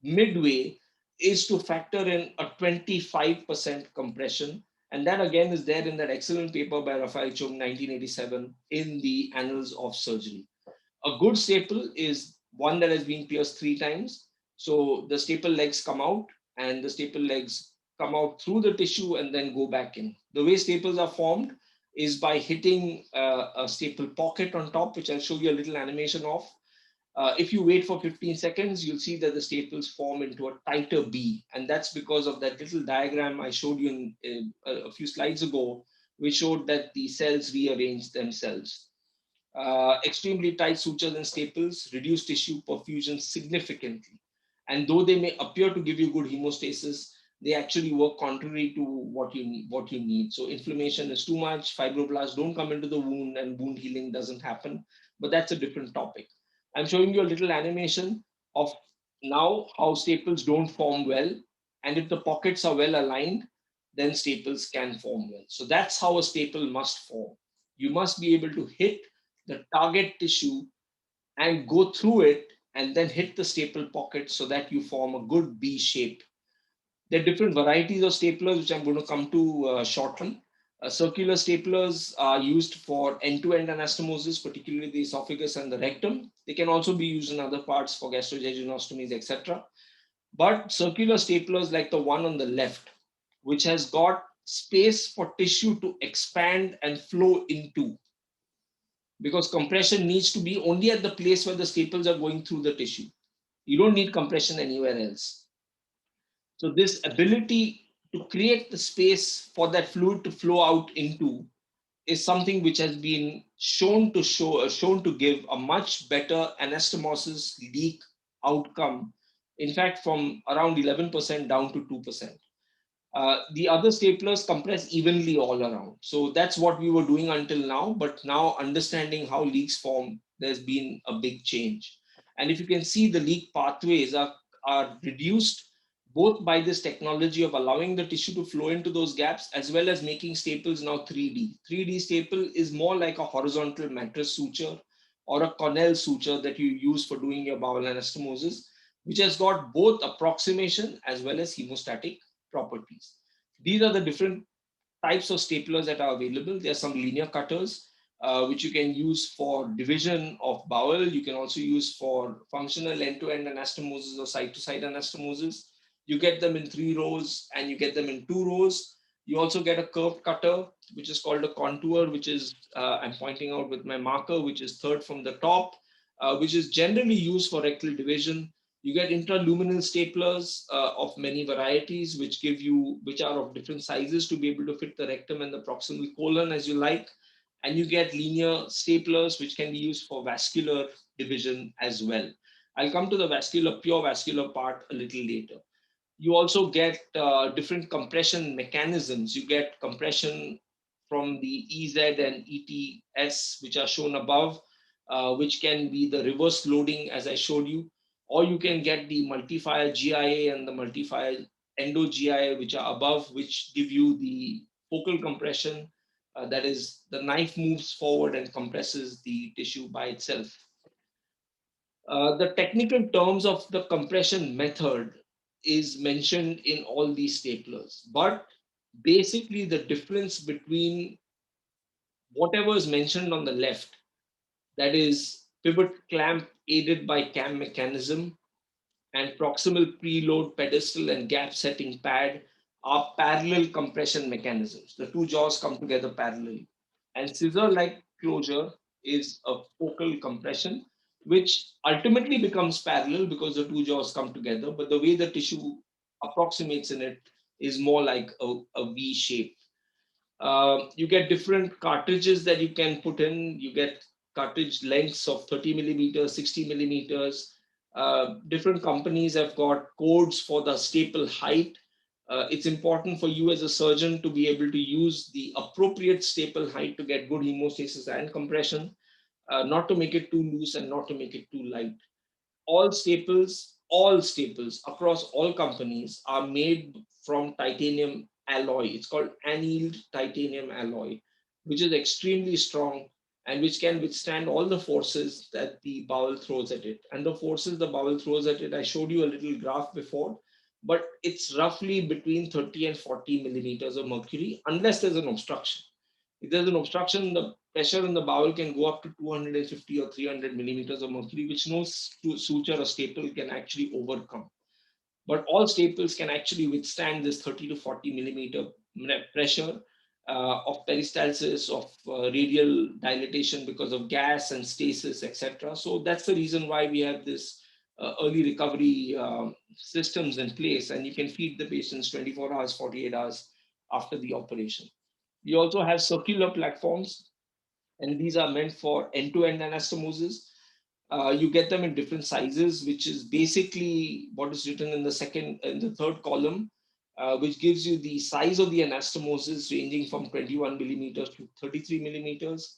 midway is to factor in a 25% compression. And that again is there in that excellent paper by Raphael Chung, 1987, in the Annals of Surgery. A good staple is one that has been pierced 3 times. So the staple legs come out and the staple legs come out through the tissue and then go back in. The way staples are formed is by hitting a staple pocket on top, which I'll show you a little animation of. If you wait for 15 seconds, you'll see that the staples form into a tighter B. And that's because of that little diagram I showed you in a few slides ago, which showed that the cells rearrange themselves. Extremely tight sutures and staples reduce tissue perfusion significantly. And though they may appear to give you good hemostasis, they actually work contrary to what you need. So inflammation is too much, fibroblasts don't come into the wound, and wound healing doesn't happen. But that's a different topic. I'm showing you a little animation of now how staples don't form well. And if the pockets are well aligned, then staples can form well. So that's how a staple must form. You must be able to hit the target tissue and go through it and then hit the staple pocket so that you form a good B shape. There are different varieties of staplers, which I'm going to come to shortly. Circular staplers are used for end-to-end anastomosis, particularly the esophagus and the rectum. They can also be used in other parts for gastrojejunostomies, etc. But circular staplers like the one on the left, which has got space for tissue to expand and flow into, because compression needs to be only at the place where the staples are going through the tissue. You don't need compression anywhere else. So this ability to create the space for that fluid to flow out into is something which has been shown to give a much better anastomosis leak outcome. In fact, from around 11% down to 2%. The other staplers compress evenly all around. So that's what we were doing until now. But now understanding how leaks form, there's been a big change. And if you can see, the leak pathways are reduced both by this technology of allowing the tissue to flow into those gaps, as well as making staples now 3D. 3D staple is more like a horizontal mattress suture or a Cornell suture that you use for doing your bowel anastomosis, which has got both approximation as well as hemostatic properties. These are the different types of staplers that are available. There are some linear cutters, which you can use for division of bowel. You can also use for functional end-to-end anastomosis or side-to-side anastomosis. You get them in 3 rows and you get them in 2 rows. You also get a curved cutter, which is called a contour, which is, I'm pointing out with my marker, which is third from the top, which is generally used for rectal division. You get intraluminal staplers of many varieties, which are of different sizes to be able to fit the rectum and the proximal colon as you like. And you get linear staplers, which can be used for vascular division as well. I'll come to the pure vascular part a little later. You also get different compression mechanisms. You get compression from the EZ and ETS, which are shown above, which can be the reverse loading, as I showed you, or you can get the multi-fire GIA and the multi-fire endo GIA, which are above, which give you the focal compression. That is, the knife moves forward and compresses the tissue by itself. The technical terms of the compression method is mentioned in all these staplers, but basically the difference between whatever is mentioned on the left, that is pivot clamp aided by cam mechanism, and proximal preload pedestal and gap setting pad, are parallel compression mechanisms. The 2 jaws come together parallelly. And scissor-like closure is a focal compression, which ultimately becomes parallel because the 2 jaws come together, but the way the tissue approximates in it is more like a V shape. You get different cartridges that you can put in. You get cartridge lengths of 30 millimeters, 60 millimeters. Different companies have got codes for the staple height. It's important for you as a surgeon to be able to use the appropriate staple height to get good hemostasis and compression, not to make it too loose and not to make it too light. All staples across all companies are made from titanium alloy. It's called annealed titanium alloy, which is extremely strong and which can withstand all the forces that the bowel throws at it. And the forces the bowel throws at it, I showed you a little graph before, but it's roughly between 30 and 40 millimeters of mercury, unless there's an obstruction. If there's an obstruction, the pressure in the bowel can go up to 250 or 300 millimeters of mercury, which no suture or staple can actually overcome. But all staples can actually withstand this 30 to 40 millimeter pressure of peristalsis, of radial dilatation because of gas and stasis, etc. So that's the reason why we have this early recovery systems in place, and you can feed the patients 24 hours, 48 hours after the operation. We also have circular platforms, and these are meant for end-to-end anastomosis. You get them in different sizes, which is basically what is written in the third column, which gives you the size of the anastomosis ranging from 21 millimeters to 33 millimeters.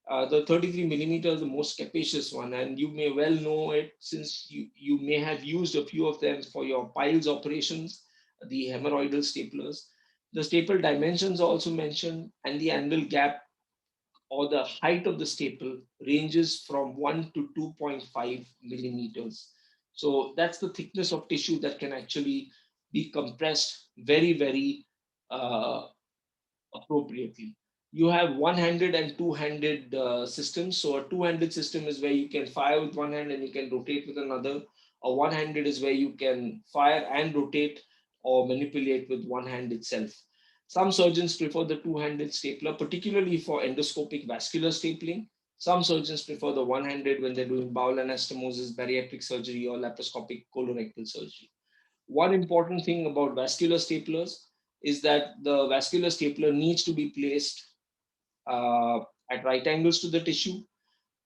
The 33 millimeters is the most capacious one, and you may well know it since you may have used a few of them for your piles operations, the hemorrhoidal staplers. The staple dimensions are also mentioned, and the anvil gap or the height of the staple ranges from 1 to 2.5 millimeters. So that's the thickness of tissue that can actually be compressed very, very appropriately. You have one-handed and two-handed systems. So a two-handed system is where you can fire with one hand and you can rotate with another. A one-handed is where you can fire and rotate or manipulate with one hand itself. Some surgeons prefer the two-handed stapler, particularly for endoscopic vascular stapling. Some surgeons prefer the one-handed when they're doing bowel anastomosis, bariatric surgery, or laparoscopic colorectal surgery. One important thing about vascular staplers is that the vascular stapler needs to be placed at right angles to the tissue.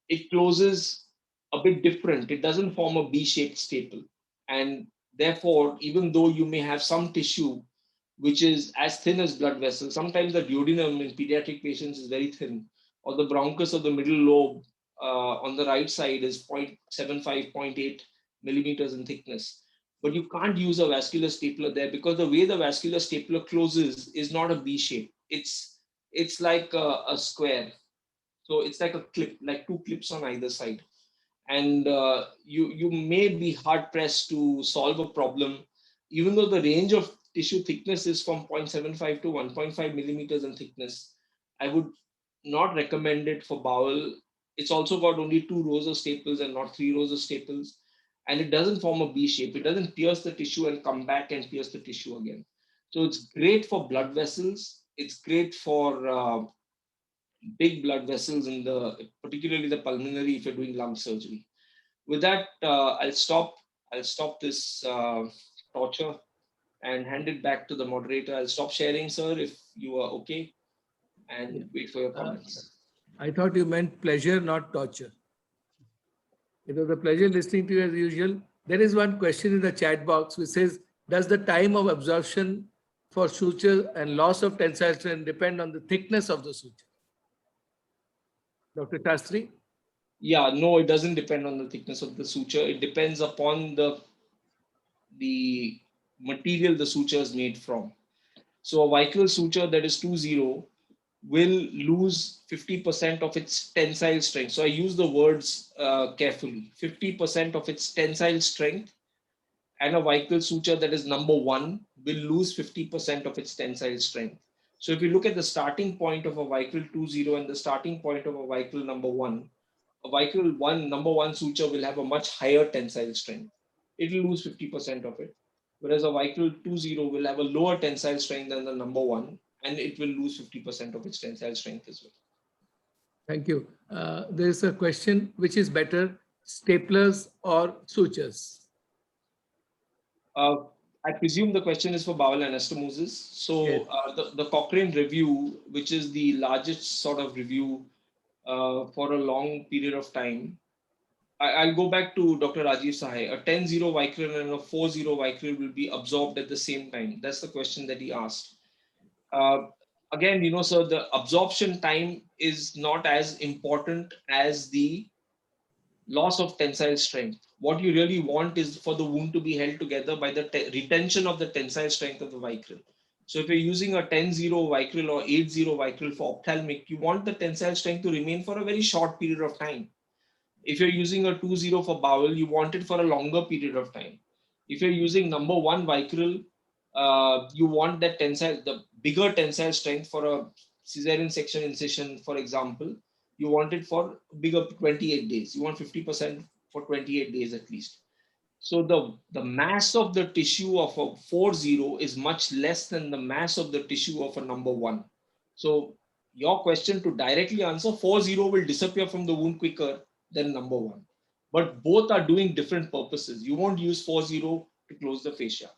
It closes a bit different. It doesn't form a B-shaped staple. And therefore, even though you may have some tissue which is as thin as blood vessels, sometimes the duodenum in pediatric patients is very thin, or the bronchus of the middle lobe on the right side is 0.75, 0.8 millimeters in thickness. But you can't use a vascular stapler there because the way the vascular stapler closes is not a B shape. It's like a square. So it's like a clip, like two clips on either side. And you may be hard pressed to solve a problem, even though the range of tissue thickness is from 0.75 to 1.5 millimeters in thickness. I would not recommend it for bowel. It's also got only 2 rows of staples and not 3 rows of staples. And it doesn't form a B shape. It doesn't pierce the tissue and come back and pierce the tissue again. So it's great for blood vessels. It's great for big blood vessels in particularly the pulmonary if you're doing lung surgery. With that, I'll stop this torture and hand it back to the moderator. I'll stop sharing, sir, if you are okay, and wait for your comments. I thought you meant pleasure, not torture. It was a pleasure listening to you as usual. There is one question in the chat box which says, does the time of absorption for suture and loss of tensile strength depend on the thickness of the suture? Dr. Shastri? Yeah, no, it doesn't depend on the thickness of the suture. It depends upon the material the suture is made from. So a vicryl suture that is 2-0 will lose 50% of its tensile strength. So I use the words carefully. 50% of its tensile strength, and a vicryl suture that is number 1 will lose 50% of its tensile strength. So if you look at the starting point of a vicryl 2-0 and the starting point of a vicryl number 1, a vicryl number 1 suture will have a much higher tensile strength. It will lose 50% of it. Whereas a vicryl 2-0 will have a lower tensile strength than the number 1, and it will lose 50% of its tensile strength as well. Thank you. There is a question, which is better, staplers or sutures? I presume the question is for bowel anastomosis. So Yes. the Cochrane review, which is the largest sort of review for a long period of time, I'll go back to Dr. Rajiv Sahai. A 10-0 vicryl and a 4-0 vicryl will be absorbed at the same time. That's the question that he asked. Again, sir, the absorption time is not as important as the loss of tensile strength. What you really want is for the wound to be held together by the retention of the tensile strength of the vicryl. So if you're using a 10-0 vicryl or 8-0 vicryl for ophthalmic, you want the tensile strength to remain for a very short period of time. If you're using a 2-0 for bowel, you want it for a longer period of time. If you're using number 1 vicryl, you want that the bigger tensile strength for a cesarean section incision, for example. You want it for bigger 28 days. You want 50% for 28 days at least. So the mass of the tissue of a 4-0 is much less than the mass of the tissue of a number 1. So your question, to directly answer, 4-0 will disappear from the wound quicker than number 1. But both are doing different purposes. You won't use 4-0 to close the fascia.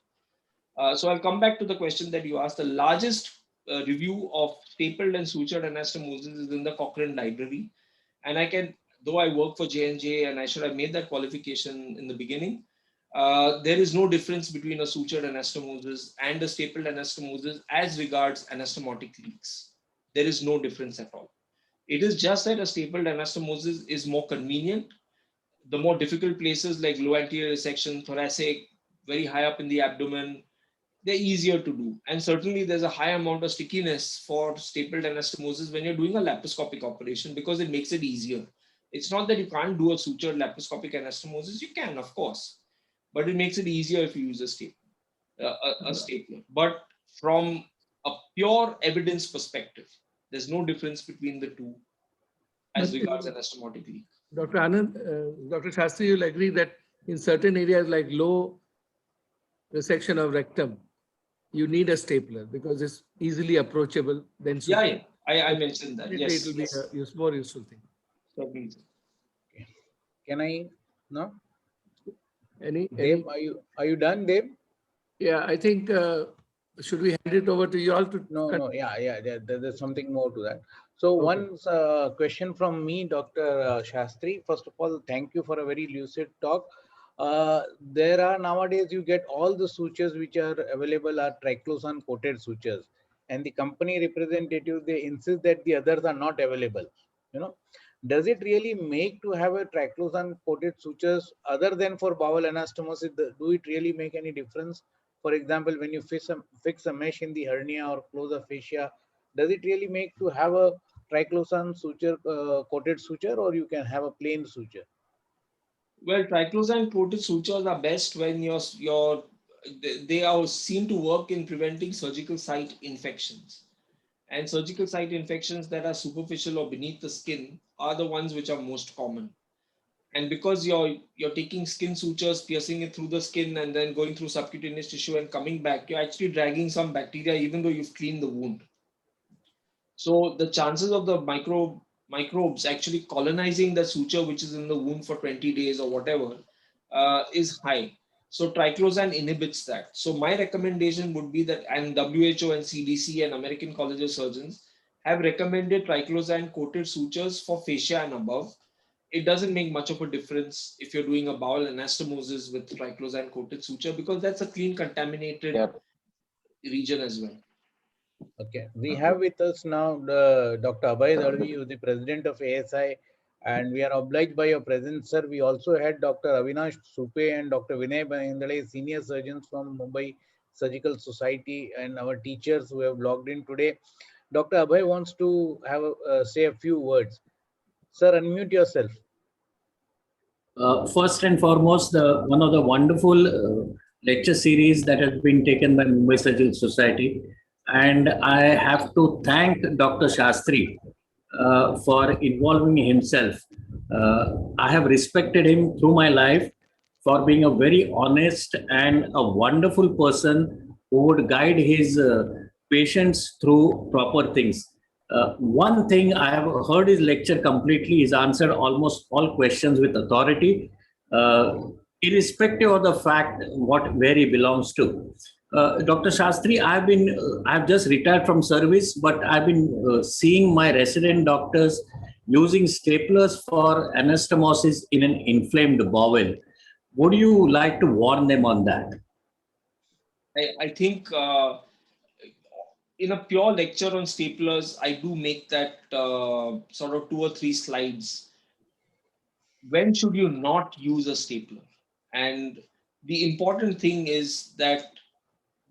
So I'll come back to the question that you asked. The largest review of stapled and sutured anastomosis is in the Cochrane library. And I can though I work for J&J and I should have made that qualification in the beginning, there is no difference between a sutured anastomosis and a stapled anastomosis as regards anastomotic leaks. There is no difference at all. It is just that a stapled anastomosis is more convenient. The more difficult places like low anterior section, thoracic, very high up in the abdomen, they're easier to do. And certainly there's a high amount of stickiness for stapled anastomosis when you're doing a laparoscopic operation because it makes it easier. It's not that you can't do a sutured laparoscopic anastomosis, you can, of course, but it makes it easier if you use a stapler. But from a pure evidence perspective, there's no difference between the two as But, regards anastomotic leak. Dr. Anand, Dr. Shastri, you'll agree that in certain areas like low resection of rectum, you need a stapler because it's easily approachable. Then Yeah, I mentioned that. it Yes, will be a more useful thing. certainly. Can I no? Any? Dave, are you done, Dave? Yeah, I think should we hand it over to you all to? No, yeah. There's something more to that. So Okay. one question from me, Dr. Shastri. First of all, thank you for a very lucid talk. There are nowadays you get all the sutures which are available are triclosan coated sutures, and the company representative, they insist that the others are not available. You know, does it really make to have a triclosan coated sutures other than for bowel anastomosis? Do it really make any difference? For example, when you fix a mesh in the hernia or close a fascia, does it really make to have a triclosan suture coated suture, or you can have a plain suture? Well, triclosan coated sutures are best when they are seen to work in preventing surgical site infections. And surgical site infections that are superficial or beneath the skin are the ones which are most common. And because you're taking skin sutures, piercing it through the skin, and then going through subcutaneous tissue and coming back, you're actually dragging some bacteria, even though you've cleaned the wound. So the chances of the microbes actually colonizing the suture, which is in the wound for 20 days or whatever, is high. So triclosan inhibits that. So my recommendation would be that, and WHO and CDC and American College of Surgeons have recommended triclosan coated sutures for fascia and above. It doesn't make much of a difference if you're doing a bowel anastomosis with triclosan coated suture because that's a clean contaminated region as well. Okay, we have with us now Dr. Abhay Dalvi, who is the president of ASI, and we are obliged by your presence, sir. We also had Dr. Avinash Supe and Dr. Vinay Bandale, senior surgeons from Mumbai Surgical Society, and our teachers who have logged in today. Dr. Abhay wants to have say a few words. Sir, unmute yourself. First and foremost, one of the wonderful lecture series that has been taken by Mumbai Surgical Society. And I have to thank Dr. Shastri for involving himself. I have respected him through my life for being a very honest and a wonderful person who would guide his patients through proper things. One thing I have heard his lecture completely. He's answered almost all questions with authority, irrespective of the fact where he belongs to. Dr. Shastri, I've just retired from service, but I've been seeing my resident doctors using staplers for anastomosis in an inflamed bowel. Would you like to warn them on that? I think in a pure lecture on staplers, I do make that sort of 2 or 3 slides. When should you not use a stapler? And the important thing is that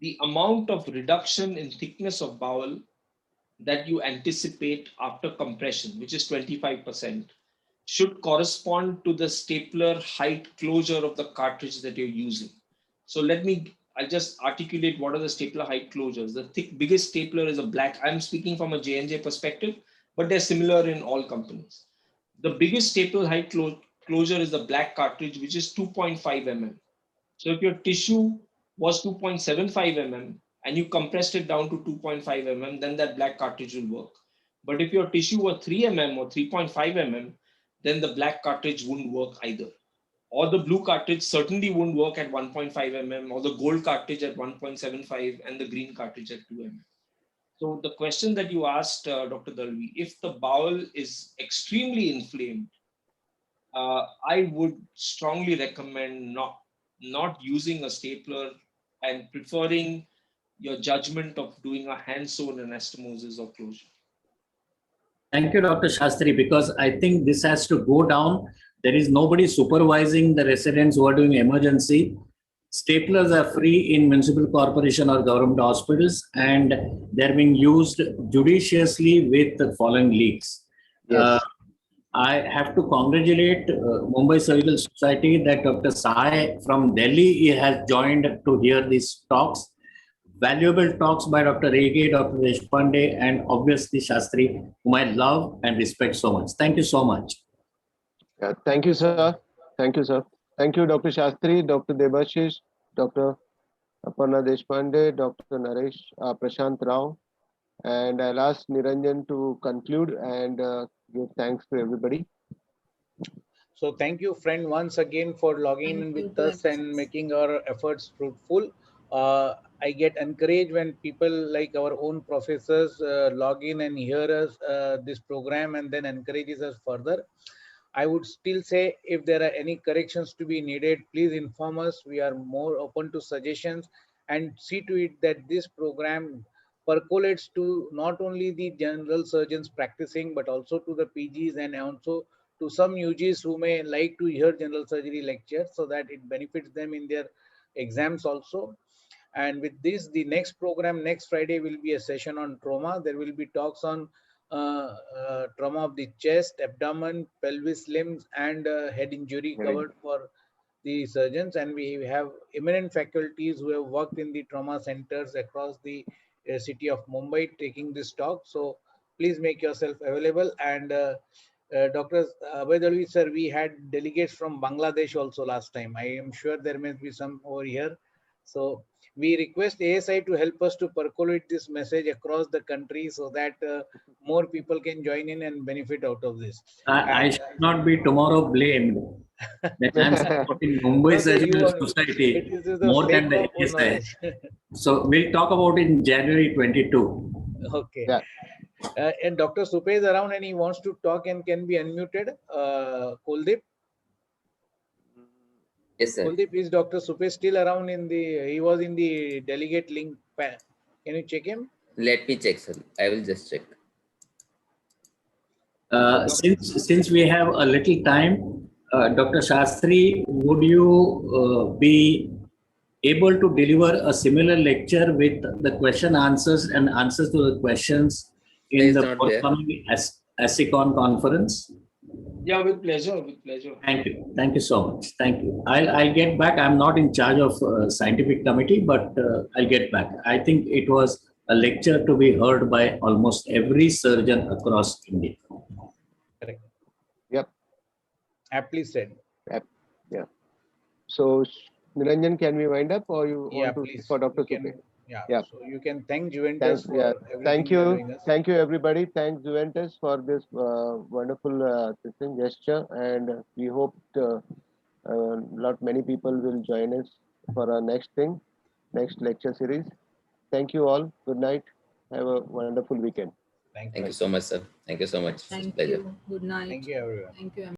the amount of reduction in thickness of bowel that you anticipate after compression, which is 25%, should correspond to the stapler height closure of the cartridge that you're using. So I'll just articulate what are the stapler height closures. The biggest stapler is a black. I'm speaking from a J&J perspective, but they're similar in all companies. The biggest staple height closure is the black cartridge, which is 2.5 mm. So if your tissue was 2.75 mm and you compressed it down to 2.5 mm, then that black cartridge will work. But if your tissue was 3 mm or 3.5 mm, then the black cartridge wouldn't work either. Or the blue cartridge certainly wouldn't work at 1.5 mm, or the gold cartridge at 1.75, and the green cartridge at 2 mm. So the question that you asked, Dr. Dalvi, if the bowel is extremely inflamed, I would strongly recommend not using a stapler and preferring your judgment of doing a hand-sewn anastomosis or closure. Thank you, Dr. Shastri, because I think this has to go down. There is nobody supervising the residents who are doing emergency. Staplers are free in municipal corporation or government hospitals, and they're being used judiciously with the following leaks. Yes. I have to congratulate Mumbai Surgical Society that Dr. Sai from Delhi has joined to hear these talks. Valuable talks by Dr. Rege, Dr. Deshpande, and obviously Shastri, whom I love and respect so much. Thank you so much. Yeah, thank you, sir. Thank you, sir. Thank you, Dr. Shastri, Dr. Debashish, Dr. Aparna Deshpande, Dr. Naresh, Prashant Rao, and I'll ask Niranjan to conclude and give thanks to everybody. So thank you, friend, once again for logging in with us and making our efforts fruitful. I get encouraged when people like our own professors log in and hear us this program and then encourages us further. I would still say if there are any corrections to be needed, please inform us. We are more open to suggestions, and see to it that this program percolates to not only the general surgeons practicing, but also to the PGs and also to some UGs who may like to hear general surgery lectures, so that it benefits them in their exams also. And with this, the next program next Friday will be a session on trauma. There will be talks on trauma of the chest, abdomen, pelvis, limbs, and head injury covered for the surgeons. And we have eminent faculties who have worked in the trauma centers across the city of Mumbai taking this talk. So please make yourself available. And Dr. Abhay Dalvi, sir, we had delegates from Bangladesh also last time. I am sure there may be some over here. So we request ASI to help us to percolate this message across the country so that more people can join in and benefit out of this. I should not be tomorrow blamed. That I'm supporting Mumbai Surgical Society more than the ASI. So we'll talk about it in January 22. Okay. Yeah. And Dr. Supe is around and he wants to talk and can be unmuted. Kuldip? Yes, sir. Kuldip, is Dr. Supe still around in the, he was in the delegate link. Can you check him? Let me check, sir. I will just check. Since we have a little time, Dr. Shastri, would you be able to deliver a similar lecture with the question answers and answers to the questions in the forthcoming ASICON conference? Yeah, with pleasure, with pleasure. Thank you. Thank you so much. Thank you. I'll get back. I'm not in charge of scientific committee, but I'll get back. I think it was a lecture to be heard by almost every surgeon across India. Correct. Yep. Aptly said. Yep. Yeah. So Niranjan, can we wind up, or you want to please. for Dr. Supe? Yeah. So you can thank Juventus for everything. Thank you. Thank you, everybody. Thanks, Juventus, for this wonderful gesture. And we hope many people will join us for our next lecture series. Thank you all. Good night. Have a wonderful weekend. Thank you so much, sir. Thank you so much. Thank Pleasure. you. Good night. Thank you, everyone. Thank you.